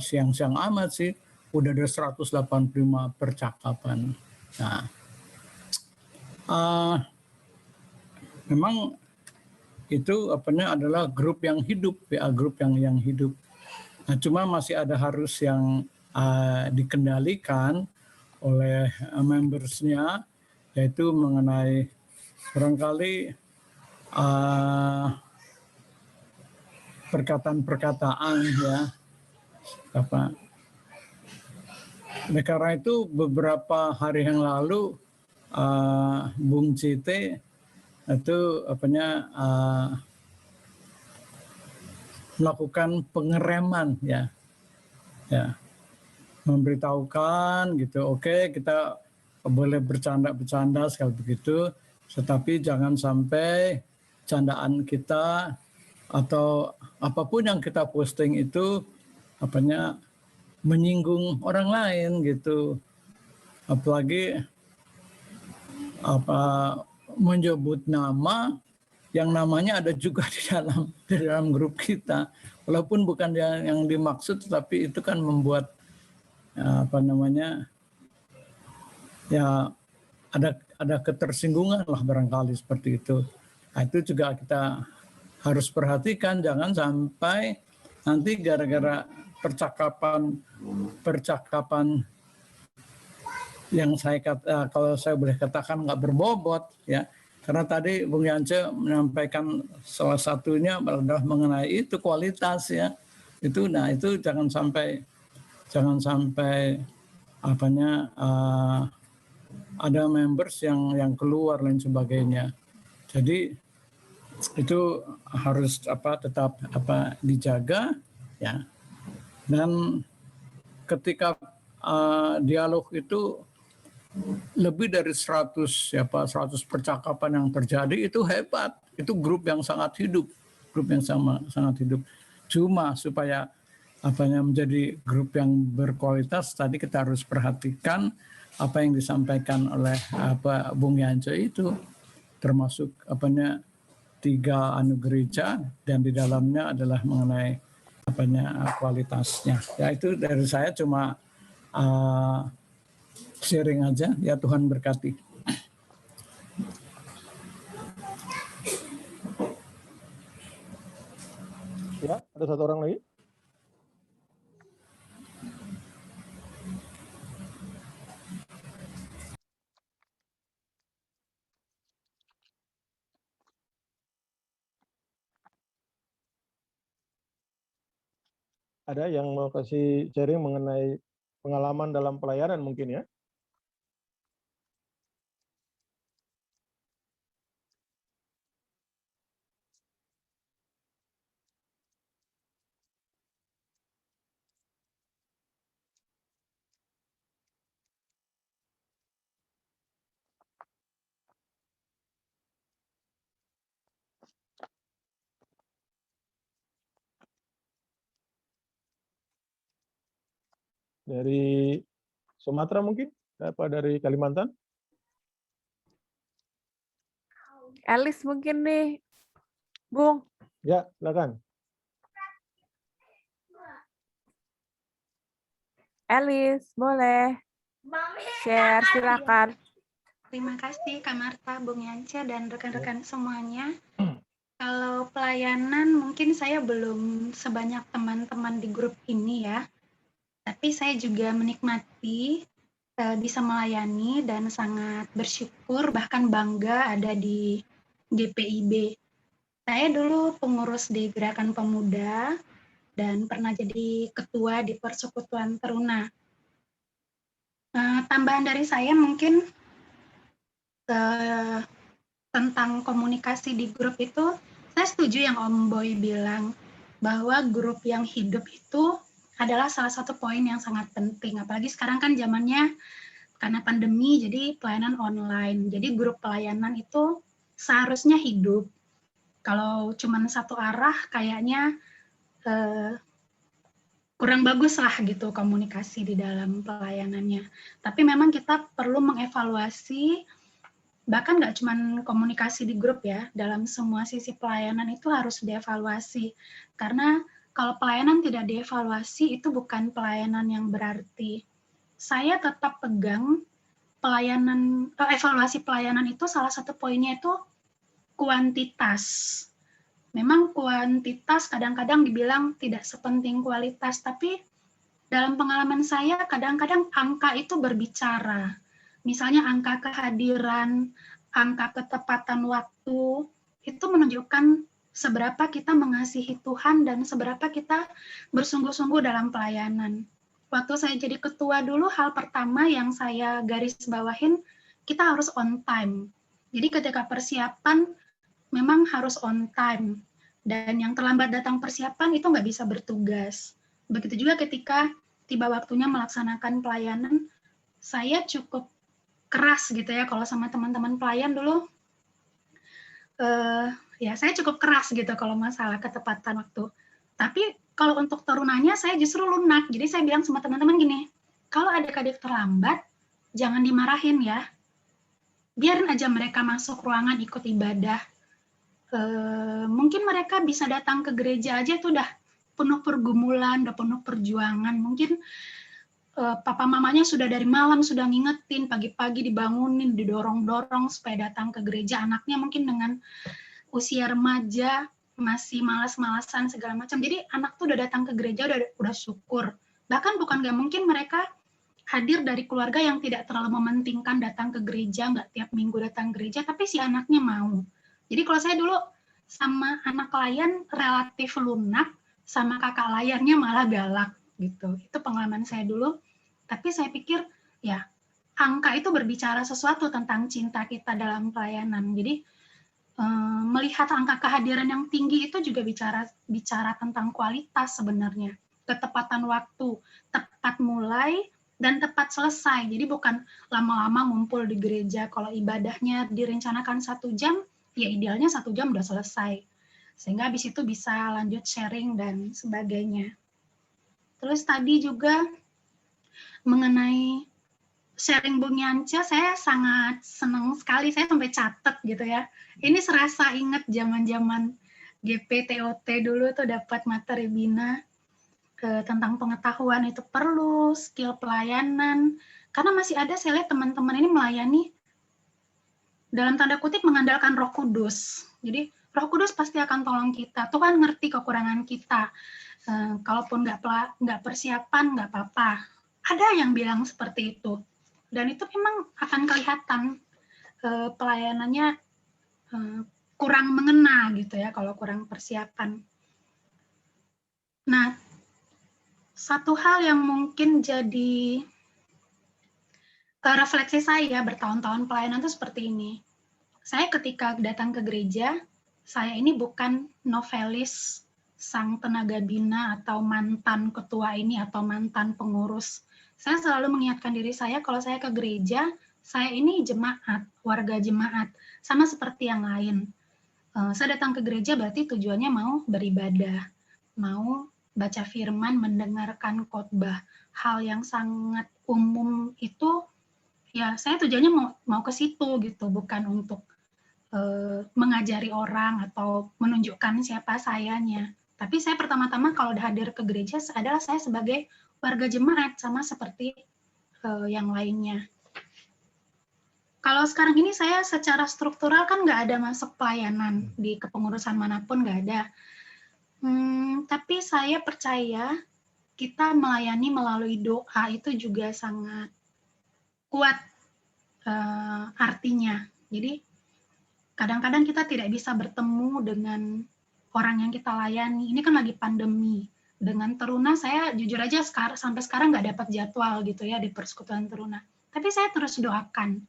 siang-siang amat sih, udah ada 185 percakapan. Nah, memang itu adalah grup yang hidup, WA grup yang hidup. Nah, cuma masih ada harus yang dikendalikan oleh membersnya, yaitu mengenai barangkali perkataan-perkataan ya. Oleh karena itu beberapa hari yang lalu Bung Cite itu melakukan pengereman ya, memberitahukan gitu, oke kita boleh bercanda sekali begitu, tetapi jangan sampai candaan kita atau apapun yang kita posting itu menyinggung orang lain gitu, apalagi menyebut nama yang namanya ada juga di dalam grup kita, walaupun bukan yang dimaksud, tetapi itu kan membuat ya ada ketersinggungan lah barangkali seperti itu. Nah, itu juga kita harus perhatikan, jangan sampai nanti gara-gara percakapan yang kalau saya boleh katakan nggak berbobot ya, karena tadi Bung Yance menyampaikan salah satunya adalah mengenai itu kualitas ya, itu nah itu jangan sampai ada members yang keluar dan sebagainya. Jadi itu harus tetap dijaga ya. Dan ketika dialog itu lebih dari 100 percakapan yang terjadi, itu hebat. Itu grup yang sangat hidup, sangat hidup. Cuma supaya menjadi grup yang berkualitas, tadi kita harus perhatikan apa yang disampaikan oleh Bung Yance itu, termasuk 3 gereja, dan di dalamnya adalah mengenai kualitasnya. Ya, itu dari saya cuma sharing aja. Ya, Tuhan berkati. Ya, ada satu orang lagi. Ada yang mau kasih sharing mengenai pengalaman dalam pelayanan mungkin ya? Dari Sumatera mungkin? Apa dari Kalimantan? Elis mungkin nih, Bung. Ya, silakan. Elis, boleh. Share, silakan. Terima kasih Kak Marta, Bung Yance, dan rekan-rekan semuanya. Kalau pelayanan mungkin saya belum sebanyak teman-teman di grup ini ya, tapi saya juga menikmati bisa melayani dan sangat bersyukur bahkan bangga ada di GPIB. Saya dulu pengurus di Gerakan Pemuda dan pernah jadi ketua di Persekutuan Teruna. Tambahan dari saya mungkin tentang komunikasi di grup itu, saya setuju yang Om Boy bilang bahwa grup yang hidup itu adalah salah satu poin yang sangat penting. Apalagi sekarang kan zamannya karena pandemi, jadi pelayanan online. Jadi grup pelayanan itu seharusnya hidup. Kalau cuma satu arah, kayaknya kurang bagus lah gitu komunikasi di dalam pelayanannya. Tapi memang kita perlu mengevaluasi, bahkan nggak cuma komunikasi di grup ya, dalam semua sisi pelayanan itu harus dievaluasi. Karena kalau pelayanan tidak dievaluasi, itu bukan pelayanan yang berarti. Saya tetap pegang pelayanan, evaluasi pelayanan itu salah satu poinnya itu kuantitas. Memang kuantitas kadang-kadang dibilang tidak sepenting kualitas, tapi dalam pengalaman saya kadang-kadang angka itu berbicara. Misalnya angka kehadiran, angka ketepatan waktu, itu menunjukkan seberapa kita mengasihi Tuhan dan seberapa kita bersungguh-sungguh dalam pelayanan. Waktu saya jadi ketua dulu, hal pertama yang saya garis bawahin, kita harus on time. Jadi ketika persiapan, memang harus on time. Dan yang terlambat datang persiapan itu nggak bisa bertugas. Begitu juga ketika tiba waktunya melaksanakan pelayanan, saya cukup keras gitu ya, kalau sama teman-teman pelayan dulu, ya saya cukup keras gitu kalau masalah ketepatan waktu. Tapi kalau untuk terunanya saya justru lunak, jadi saya bilang sama teman-teman gini, kalau adik-adik terlambat, jangan dimarahin ya, biarin aja mereka masuk ruangan ikut ibadah. Mungkin mereka bisa datang ke gereja aja itu udah penuh pergumulan, udah penuh perjuangan, mungkin papa mamanya sudah dari malam sudah ngingetin, pagi-pagi dibangunin, didorong-dorong supaya datang ke gereja, anaknya mungkin dengan usia remaja masih malas-malasan segala macam. Jadi anak tuh udah datang ke gereja udah syukur. Bahkan bukan nggak mungkin mereka hadir dari keluarga yang tidak terlalu mementingkan datang ke gereja, nggak tiap minggu datang ke gereja, tapi si anaknya mau. Jadi kalau saya dulu sama anak layan relatif lunak, sama kakak layarnya malah galak gitu. Itu pengalaman saya dulu. Tapi saya pikir ya angka itu berbicara sesuatu tentang cinta kita dalam pelayanan. Jadi melihat angka kehadiran yang tinggi itu juga bicara tentang kualitas sebenarnya. Ketepatan waktu, tepat mulai dan tepat selesai. Jadi bukan lama-lama ngumpul di gereja. Kalau ibadahnya direncanakan 1 jam, ya idealnya 1 jam udah selesai. Sehingga habis itu bisa lanjut sharing dan sebagainya. Terus tadi juga mengenai sharing Bung Yance, saya sangat senang sekali, saya sampai catat gitu ya. Ini serasa ingat zaman-zaman GPTOT dulu tuh dapat materi Bina tentang pengetahuan itu perlu, skill pelayanan, karena masih ada saya lihat teman-teman ini melayani dalam tanda kutip mengandalkan Roh Kudus. Jadi Roh Kudus pasti akan tolong kita. Tuhan ngerti kekurangan kita. Kalaupun nggak persiapan nggak apa-apa. Ada yang bilang seperti itu. Dan itu memang akan kelihatan pelayanannya kurang mengena gitu ya kalau kurang persiapan. Nah, satu hal yang mungkin jadi refleksi saya bertahun-tahun pelayanan itu seperti ini. Saya ketika datang ke gereja, saya ini bukan novelis sang tenaga bina atau mantan ketua ini atau mantan pengurus. Saya selalu mengingatkan diri saya kalau saya ke gereja, saya ini jemaat, warga jemaat, sama seperti yang lain. Saya datang ke gereja berarti tujuannya mau beribadah, mau baca firman, mendengarkan khotbah. Hal yang sangat umum itu, ya saya tujuannya mau ke situ gitu, bukan untuk mengajari orang atau menunjukkan siapa sayanya. Tapi saya pertama-tama kalau hadir ke gereja adalah saya sebagai warga jemaat sama seperti yang lainnya. Kalau sekarang ini saya secara struktural kan nggak ada masuk pelayanan di kepengurusan manapun, nggak ada. Tapi saya percaya kita melayani melalui doa itu juga sangat kuat artinya. Jadi kadang-kadang kita tidak bisa bertemu dengan orang yang kita layani. Ini kan lagi pandemi. Dengan Teruna saya jujur aja sampai sekarang nggak dapat jadwal gitu ya di Persekutuan Teruna. Tapi saya terus doakan.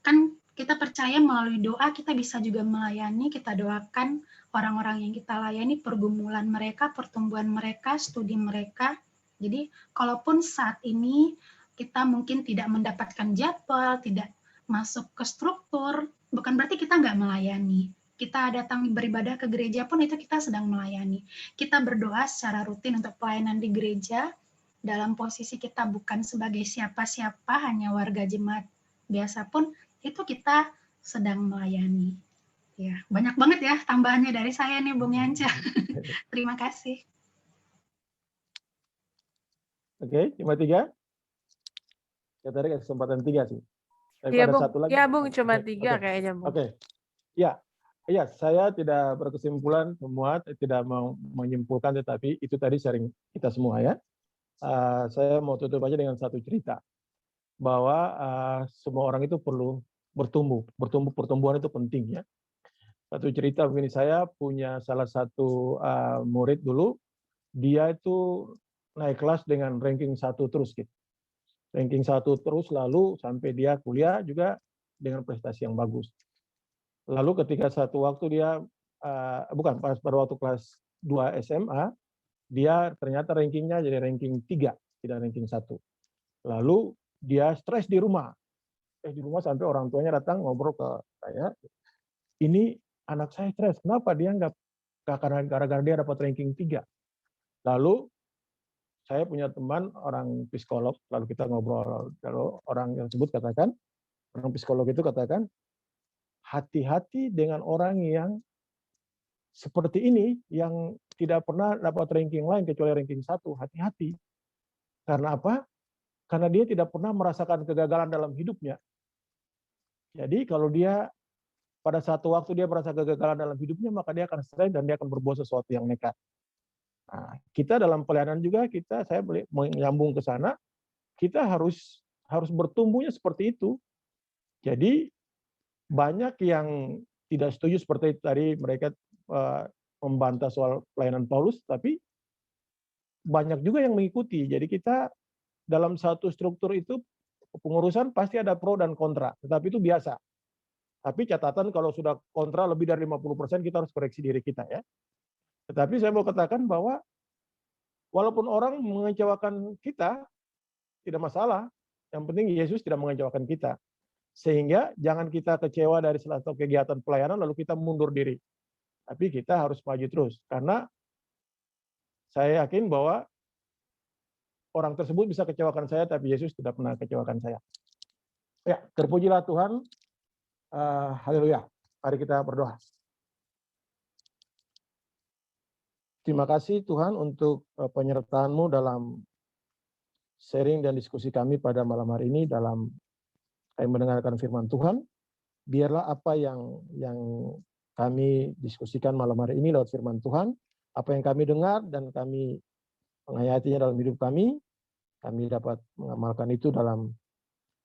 Kan kita percaya melalui doa kita bisa juga melayani, kita doakan orang-orang yang kita layani, pergumulan mereka, pertumbuhan mereka, studi mereka. Jadi kalaupun saat ini kita mungkin tidak mendapatkan jadwal, tidak masuk ke struktur, bukan berarti kita nggak melayani. Kita datang beribadah ke gereja pun itu kita sedang melayani. Kita berdoa secara rutin untuk pelayanan di gereja, dalam posisi kita bukan sebagai siapa-siapa, hanya warga jemaat biasa pun, itu kita sedang melayani. Ya, banyak banget ya tambahannya dari saya nih, Bung Yance. Terima kasih. Oke, cuma 3. Ya tadi kesempatan 3 sih. Iya, Bung. Satu lagi. Ya, Bung, cuma 3 Oke. kayaknya, Bung. Oke. Ya, saya tidak berkesimpulan semua, tidak mau menyimpulkan, tetapi itu tadi sharing kita semua ya. Saya mau tutup aja dengan satu cerita bahwa semua orang itu perlu pertumbuhan itu penting ya. Satu cerita begini, saya punya salah satu murid dulu, dia itu naik kelas dengan ranking 1 terus gitu. Ranking 1 terus lalu sampai dia kuliah juga dengan prestasi yang bagus. Lalu ketika satu waktu dia, pada waktu kelas 2 SMA, dia ternyata rankingnya jadi ranking 3, tidak ranking 1. Lalu dia stres di rumah sampai orang tuanya datang ngobrol ke saya, ini anak saya stres, kenapa dia nggak, karena gara-gara dia dapat ranking 3. Lalu saya punya teman orang psikolog, lalu kita ngobrol, kalau orang yang sebut katakan, orang psikolog itu katakan, hati-hati dengan orang yang seperti ini, yang tidak pernah dapat ranking lain kecuali ranking 1, hati-hati. Karena apa? Karena dia tidak pernah merasakan kegagalan dalam hidupnya. Jadi kalau dia pada satu waktu dia merasa kegagalan dalam hidupnya, maka dia akan stres dan dia akan berbuat sesuatu yang nekat. Nah, kita dalam pelayanan juga saya menyambung ke sana, kita harus bertumbuhnya seperti itu. Jadi banyak yang tidak setuju seperti tadi mereka membantah soal pelayanan Paulus, tapi banyak juga yang mengikuti. Jadi kita dalam satu struktur itu pengurusan pasti ada pro dan kontra, tetapi itu biasa. Tapi catatan kalau sudah kontra lebih dari 50%, kita harus koreksi diri kita ya. Tetapi saya mau katakan bahwa walaupun orang mengecewakan kita, tidak masalah. Yang penting Yesus tidak mengecewakan kita. Sehingga jangan kita kecewa dari salah satu kegiatan pelayanan lalu kita mundur diri. Tapi kita harus maju terus. Karena saya yakin bahwa orang tersebut bisa kecewakan saya, tapi Yesus tidak pernah kecewakan saya. Ya, terpujilah Tuhan. Haleluya. Mari kita berdoa. Terima kasih Tuhan untuk penyertaan-Mu dalam sharing dan diskusi kami pada malam hari ini dalam kami mendengarkan firman Tuhan. Biarlah apa yang kami diskusikan malam hari ini lewat firman Tuhan, apa yang kami dengar dan kami menghayatinya dalam hidup kami dapat mengamalkan itu dalam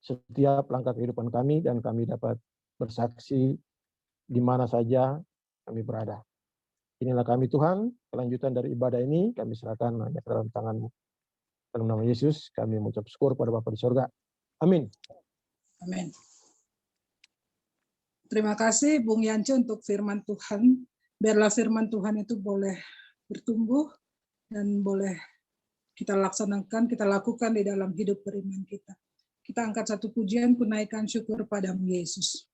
setiap langkah kehidupan kami, dan kami dapat bersaksi di mana saja kami berada. Inilah kami Tuhan, kelanjutan dari ibadah ini kami serahkan hanya ke dalam tangan-Mu. Dalam nama Yesus kami mengucap syukur pada Bapa di sorga. Amin. Amin. Terima kasih Bung Yance untuk firman Tuhan. Biarlah firman Tuhan itu boleh bertumbuh dan boleh kita laksanakan, kita lakukan di dalam hidup beriman kita. Kita angkat satu pujian, kunaikan syukur padamu Yesus.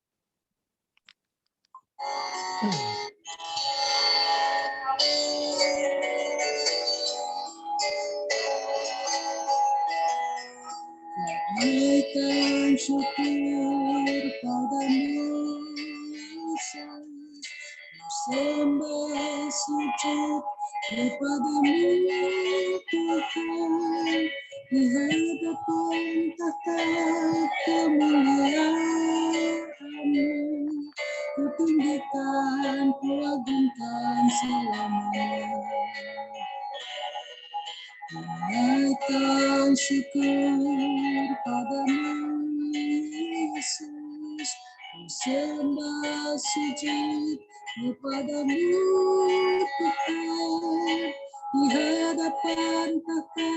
Kunaikan syukur padamu Yesus, sembah sujud kepadamu Tuhan, di hadapan tahta kemuliaan-Mu, ku tinggikan, ku agungkan selamanya. Kunaikan syukur padamu Yesus, ku sembah sujud kepadamu Tuhan, di hadapan tahta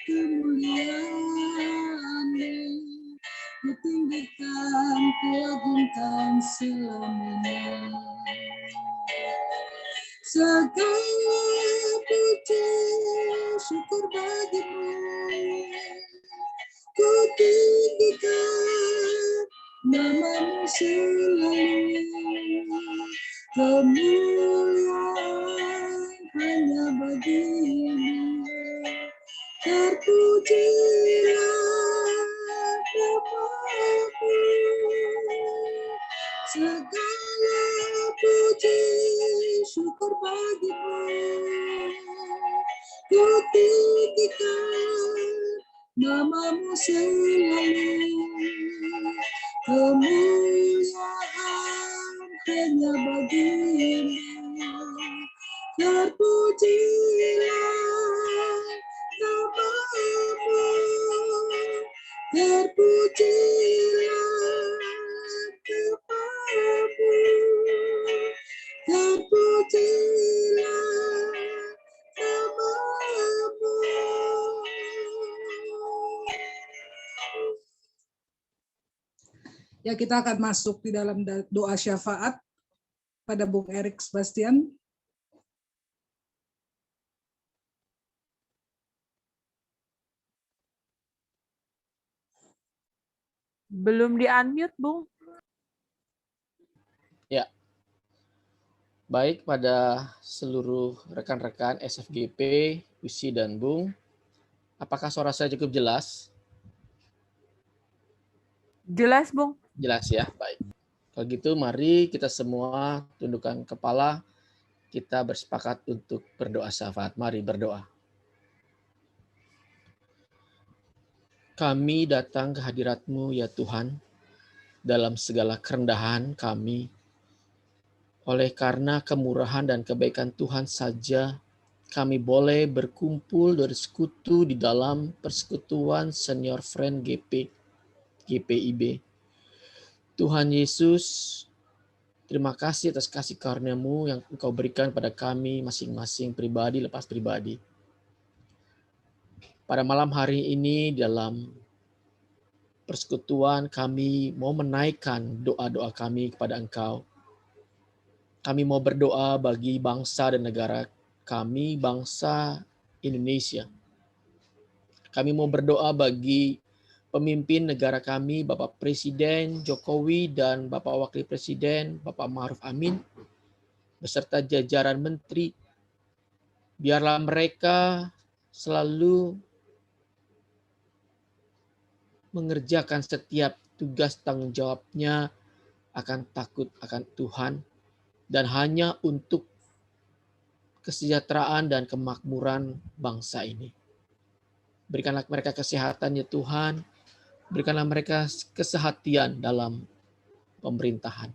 kemuliaan-Mu, ku tinggikan, ku agungkan selamanya. Segala puji syukur bagimu, ku tinggikan nama-Mu selalu. Kemuliaan hanya bagi-Mu, terpujilah nama-Mu. Segala puji syukur bagi-Mu, ku tinggikan nama-Mu selalu. Kemuliaan hanya bagi-Mu, terpujilah nama-Mu, terpujilah nama-Mu, terpujilah nama-Mu. Ya, kita akan masuk di dalam doa syafaat pada Bung Erik Sebastian. Belum di-unmute, Bung. Ya, baik pada seluruh rekan-rekan SFGP, Usi dan Bung. Apakah suara saya cukup jelas? Jelas, Bung. Jelas ya, baik. Kalau gitu mari kita semua tundukkan kepala, kita bersepakat untuk berdoa syafaat. Mari berdoa. Kami datang ke hadirat-Mu ya Tuhan, dalam segala kerendahan kami. Oleh karena kemurahan dan kebaikan Tuhan saja, kami boleh berkumpul dari sekutu di dalam persekutuan Senior Friend GPIB. Tuhan Yesus, terima kasih atas kasih karunia-Mu yang Engkau berikan pada kami masing-masing pribadi lepas pribadi. Pada malam hari ini dalam persekutuan kami mau menaikkan doa-doa kami kepada Engkau. Kami mau berdoa bagi bangsa dan negara kami, bangsa Indonesia. Kami mau berdoa bagi pemimpin negara kami, Bapak Presiden Jokowi dan Bapak Wakil Presiden Bapak Ma'ruf Amin, beserta jajaran menteri. Biarlah mereka selalu mengerjakan setiap tugas tanggung jawabnya akan takut akan Tuhan dan hanya untuk kesejahteraan dan kemakmuran bangsa ini. Berikanlah mereka kesehatan ya Tuhan, berikanlah mereka kesehatian dalam pemerintahan.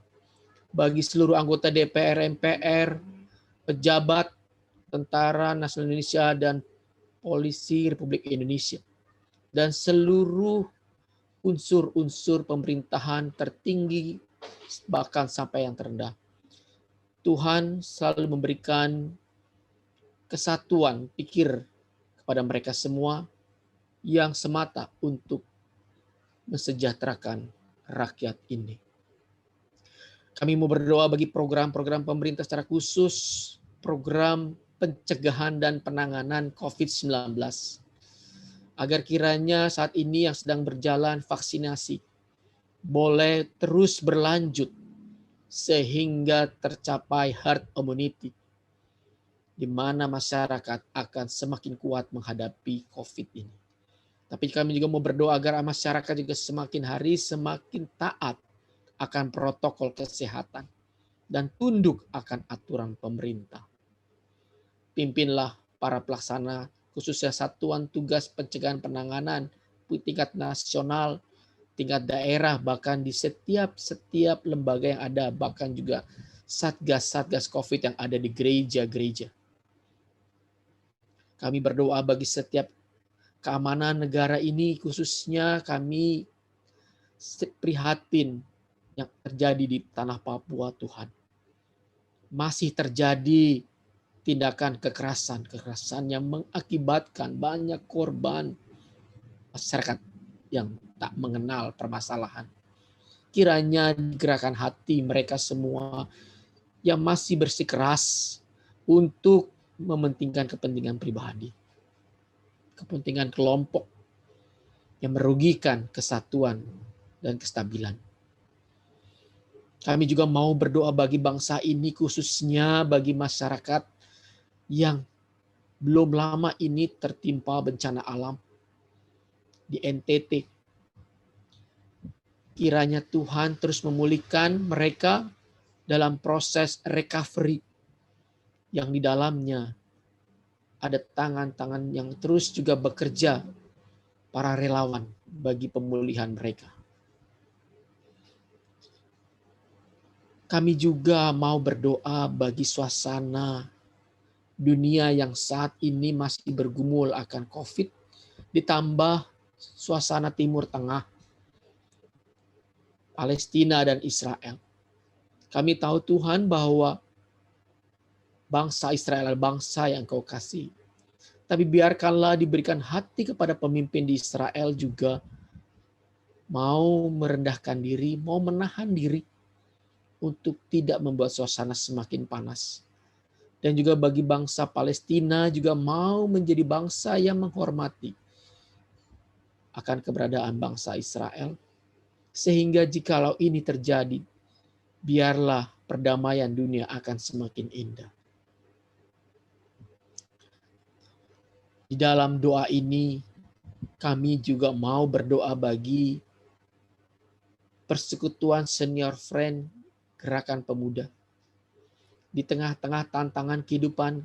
Bagi seluruh anggota DPR, MPR, pejabat, tentara nasional Indonesia, dan polisi Republik Indonesia, dan seluruh unsur-unsur pemerintahan tertinggi bahkan sampai yang terendah. Tuhan selalu memberikan kesatuan pikir kepada mereka semua yang semata untuk mensejahterakan rakyat ini. Kami mau berdoa bagi program-program pemerintah secara khusus, program pencegahan dan penanganan COVID-19. Agar kiranya saat ini yang sedang berjalan vaksinasi boleh terus berlanjut sehingga tercapai herd immunity, di mana masyarakat akan semakin kuat menghadapi COVID ini. Tapi kami juga mau berdoa agar masyarakat juga semakin hari semakin taat akan protokol kesehatan dan tunduk akan aturan pemerintah. Pimpinlah para pelaksana, khususnya Satuan Tugas Pencegahan Penanganan tingkat nasional, tingkat daerah, bahkan di setiap lembaga yang ada, bahkan juga satgas-satgas COVID yang ada di gereja-gereja. Kami berdoa bagi setiap keamanan negara ini, khususnya kami prihatin yang terjadi di tanah Papua, Tuhan. Masih terjadi tindakan kekerasan yang mengakibatkan banyak korban masyarakat yang tak mengenal permasalahan. Kiranya gerakan hati mereka semua yang masih bersikeras untuk mementingkan kepentingan pribadi, kepentingan kelompok yang merugikan kesatuan dan kestabilan. Kami juga mau berdoa bagi bangsa ini, khususnya bagi masyarakat yang belum lama ini tertimpa bencana alam di NTT. Kiranya Tuhan terus memulihkan mereka dalam proses recovery yang di dalamnya ada tangan-tangan yang terus juga bekerja, para relawan bagi pemulihan mereka. Kami juga mau berdoa bagi suasana dunia yang saat ini masih bergumul akan COVID, ditambah suasana Timur Tengah, Palestina dan Israel. Kami tahu Tuhan bahwa bangsa Israel adalah bangsa yang Kau kasih. Tapi biarkanlah diberikan hati kepada pemimpin di Israel juga mau merendahkan diri, mau menahan diri untuk tidak membuat suasana semakin panas. Dan juga bagi bangsa Palestina juga mau menjadi bangsa yang menghormati akan keberadaan bangsa Israel. Sehingga jikalau ini terjadi, biarlah perdamaian dunia akan semakin indah. Di dalam doa ini, kami juga mau berdoa bagi persekutuan senior friend Gerakan Pemuda. Di tengah-tengah tantangan kehidupan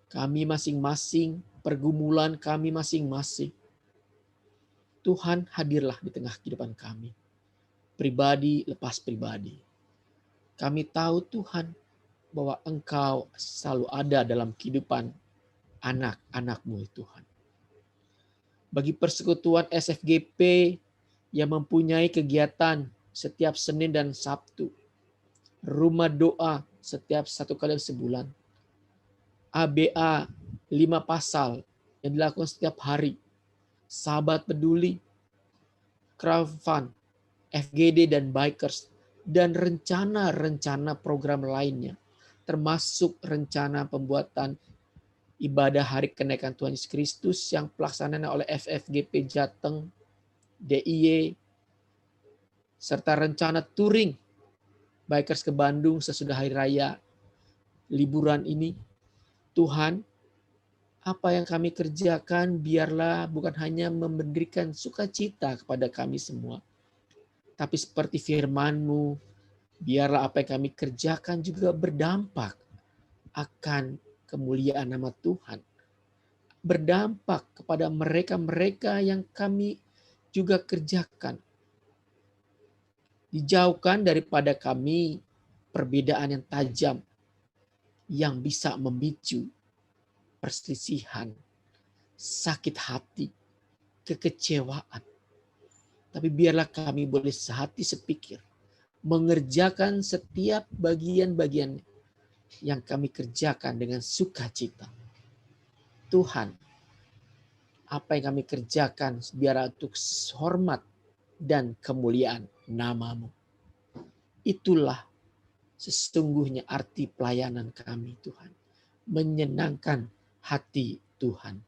kami masing-masing, pergumulan kami masing-masing, Tuhan hadirlah di tengah kehidupan kami. Pribadi lepas pribadi. Kami tahu Tuhan bahwa Engkau selalu ada dalam kehidupan anak-anak-Mu Tuhan. Bagi persekutuan SFGP yang mempunyai kegiatan setiap Senin dan Sabtu, rumah doa setiap 1 kali sebulan, ABA 5 pasal yang dilakukan setiap hari, sahabat peduli, crowdfund, FGD dan bikers, dan rencana-rencana program lainnya, termasuk rencana pembuatan ibadah hari kenaikan Tuhan Yesus Kristus yang pelaksanaan oleh FFGP Jateng, DIY, serta rencana touring bikers ke Bandung sesudah hari raya liburan ini. Tuhan, apa yang kami kerjakan biarlah bukan hanya memberikan sukacita kepada kami semua, tapi seperti firman-Mu, biarlah apa yang kami kerjakan juga berdampak akan kemuliaan nama Tuhan. Berdampak kepada mereka-mereka yang kami juga kerjakan. Dijauhkan daripada kami perbedaan yang tajam yang bisa memicu perselisihan, sakit hati, kekecewaan. Tapi biarlah kami boleh sehati sepikir, mengerjakan setiap bagian-bagian yang kami kerjakan dengan sukacita. Tuhan, apa yang kami kerjakan biar untuk hormat dan kemuliaan nama-Mu. Itulah sesungguhnya arti pelayanan kami, Tuhan. Menyenangkan hati Tuhan.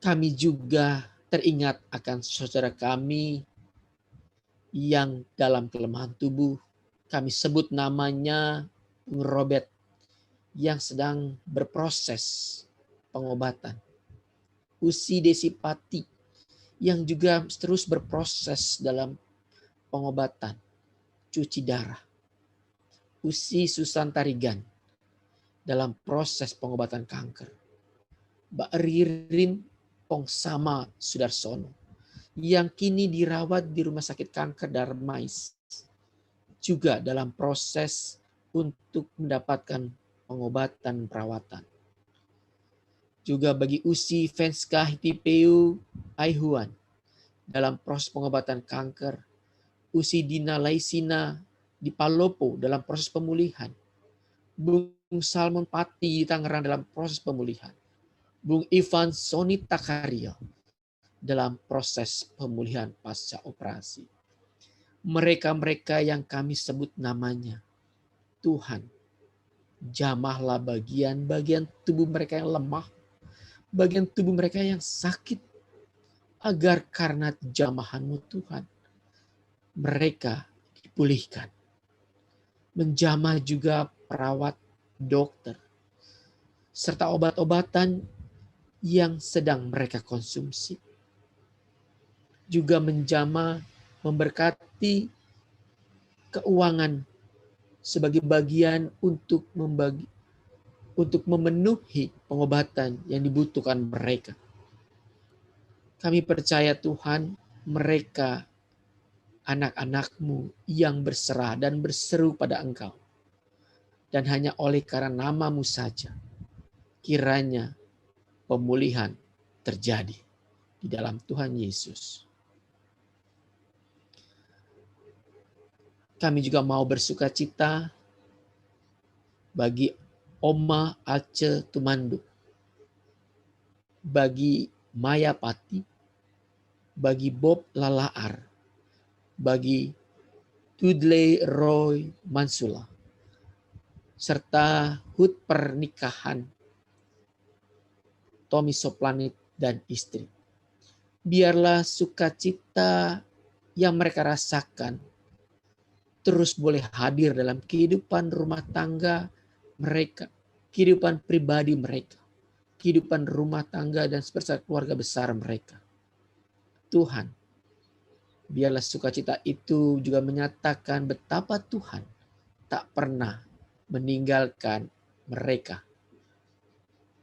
Kami juga teringat akan saudara kami yang dalam kelemahan tubuh. Kami sebut namanya Robert yang sedang berproses pengobatan. Usi Desipati yang juga terus berproses dalam pengobatan cuci darah. Usi Susan Tarigan dalam proses pengobatan kanker. Mbak Ririn Pongsama Sudarsono yang kini dirawat di Rumah Sakit Kanker Darmais juga dalam proses untuk mendapatkan pengobatan perawatan. Juga bagi Usi Venska Hitipeu Aihuan dalam proses pengobatan kanker. Usi Dina Laisina di Palopo dalam proses pemulihan. Bung Salmon Pati di Tangerang dalam proses pemulihan. Bung Ivan Soni Takario dalam proses pemulihan pasca operasi. Mereka-mereka yang kami sebut namanya, Tuhan, jamahlah bagian-bagian tubuh mereka yang lemah, bagian tubuh mereka yang sakit, agar karena jamahan-Mu Tuhan, mereka dipulihkan. Menjamah juga perawat, dokter, serta obat-obatan yang sedang mereka konsumsi. Juga menjamah memberkati keuangan sebagai bagian untuk memenuhi pengobatan yang dibutuhkan mereka. Kami percaya Tuhan, mereka anak-anak-Mu yang berserah dan berseru pada Engkau. Dan hanya oleh karena nama-Mu saja, kiranya pemulihan terjadi di dalam Tuhan Yesus. Kami juga mau bersukacita bagi Oma Ace Tumandu, bagi Maya Pati, bagi Bob Lalaar, bagi Dudley Roy Mansula, serta hut pernikahan Tommy Soplanit dan istri. Biarlah sukacita yang mereka rasakan terus boleh hadir dalam kehidupan rumah tangga mereka, kehidupan pribadi mereka, kehidupan rumah tangga dan beserta keluarga besar mereka. Tuhan, biarlah sukacita itu juga menyatakan betapa Tuhan tak pernah meninggalkan mereka.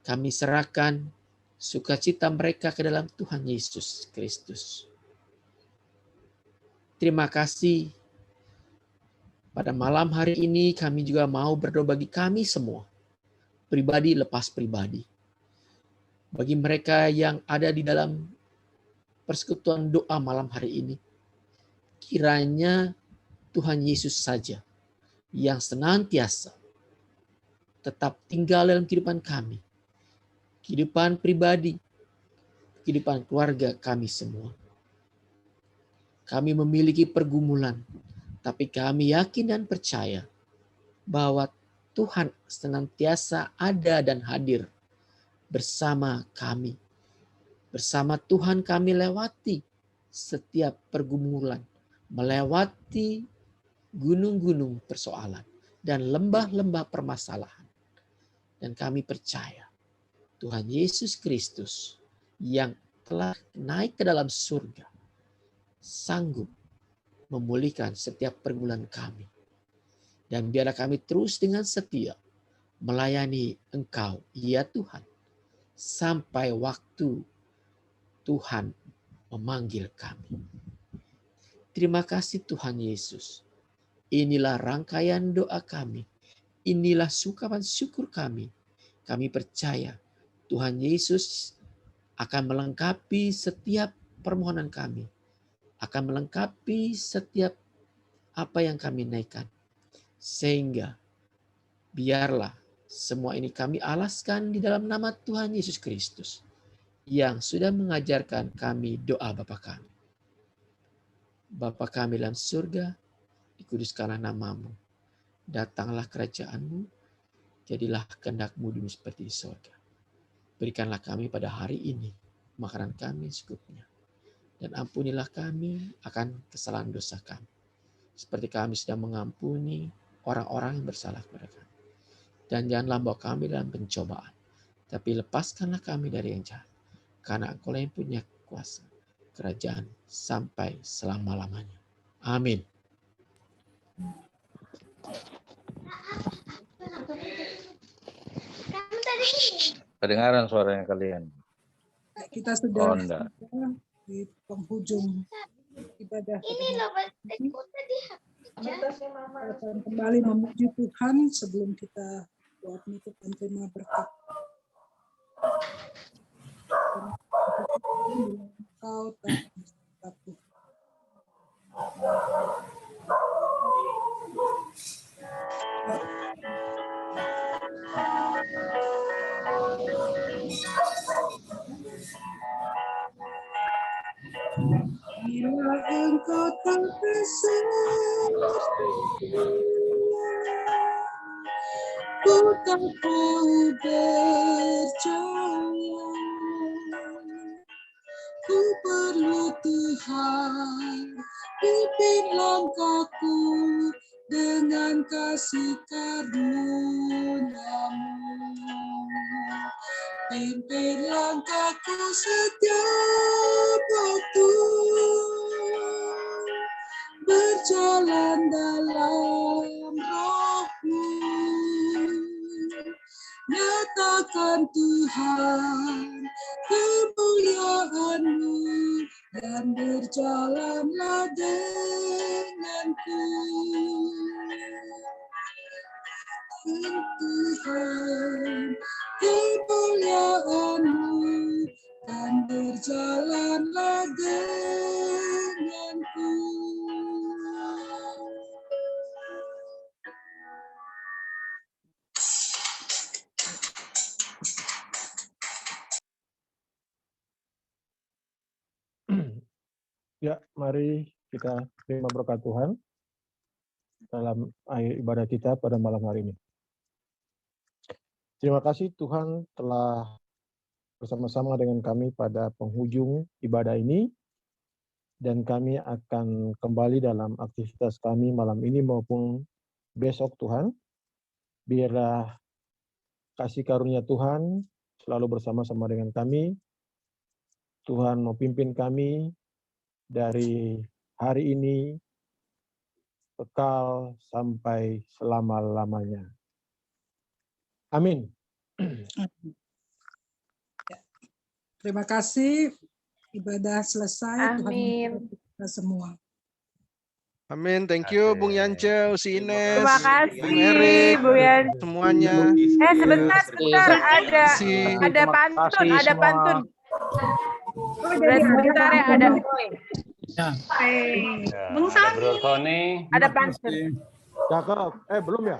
Kami serahkan sukacita mereka ke dalam Tuhan Yesus Kristus. Terima kasih. Pada malam hari ini kami juga mau berdoa bagi kami semua, pribadi lepas pribadi. Bagi mereka yang ada di dalam persekutuan doa malam hari ini, kiranya Tuhan Yesus saja yang senantiasa tetap tinggal dalam kehidupan kami, kehidupan pribadi, kehidupan keluarga kami semua. Kami memiliki pergumulan, tapi kami yakin dan percaya bahwa Tuhan senantiasa ada dan hadir bersama kami. Bersama Tuhan kami lewati setiap pergumulan, melewati gunung-gunung persoalan dan lembah-lembah permasalahan. Dan kami percaya Tuhan Yesus Kristus yang telah naik ke dalam surga sanggup memulihkan setiap pergumulan kami. Dan biarlah kami terus dengan setia melayani Engkau, ya Tuhan, sampai waktu Tuhan memanggil kami. Terima kasih Tuhan Yesus. Inilah rangkaian doa kami. Inilah sukapan syukur kami. Kami percaya Tuhan Yesus akan melengkapi setiap permohonan kami. Akan melengkapi setiap apa yang kami naikkan. Sehingga biarlah semua ini kami alaskan di dalam nama Tuhan Yesus Kristus yang sudah mengajarkan kami doa Bapa kami. Bapa kami dalam surga, dikuduskanlah namamu. Datanglah kerajaanmu, jadilah kehendak-mu di bumi seperti di surga. Berikanlah kami pada hari ini makanan kami secukupnya. Dan ampunilah kami akan kesalahan dosa kami. Seperti kami sudah mengampuni orang-orang yang bersalah kepada kami. Dan janganlah bawa kami dalam pencobaan. Tapi lepaskanlah kami dari yang jahat. Karena Engkau yang punya kuasa, kerajaan sampai selama-lamanya. Amin. Kedengaran suaranya kalian? Kita sudah enggak. di penghujung ibadah. Kita akan kembali memuji Tuhan sebelum kita buat menutup dan terima berkat. Kau tak satu. Bila engkau tak bersedia, ku tak mau berjaya. Ku perlu Tuhan, pimpin langkahku dengan kasih karunia-Mu. Pimpin langkahku setiap waktu, berjalan dalam Roh-Mu. Nyatakan Tuhan kemuliaan-Mu dan berjalanlah denganku. Tuhan kemuliaan-Mu dan berjalanlah denganku. Ya, mari kita terima berkat Tuhan dalam akhir ibadah kita pada malam hari ini. Terima kasih Tuhan telah bersama-sama dengan kami pada penghujung ibadah ini, dan kami akan kembali dalam aktivitas kami malam ini maupun besok Tuhan. Biarlah kasih karunia Tuhan selalu bersama-sama dengan kami. Tuhan mau pimpin kami dari hari ini kekal sampai selama-lamanya. Amin. Terima kasih. Ibadah selesai. Amin. Tuhan memberkati kita semua. Amin. Thank you Bung Yance, Usi Ines, Terima Bung kasih, Erik, Bu Yan. semuanya. Sebentar, ada pantun, ada pantun. Sebentar ya, ada. Bung Sani. Ada pantun. Cakep. Belum ya?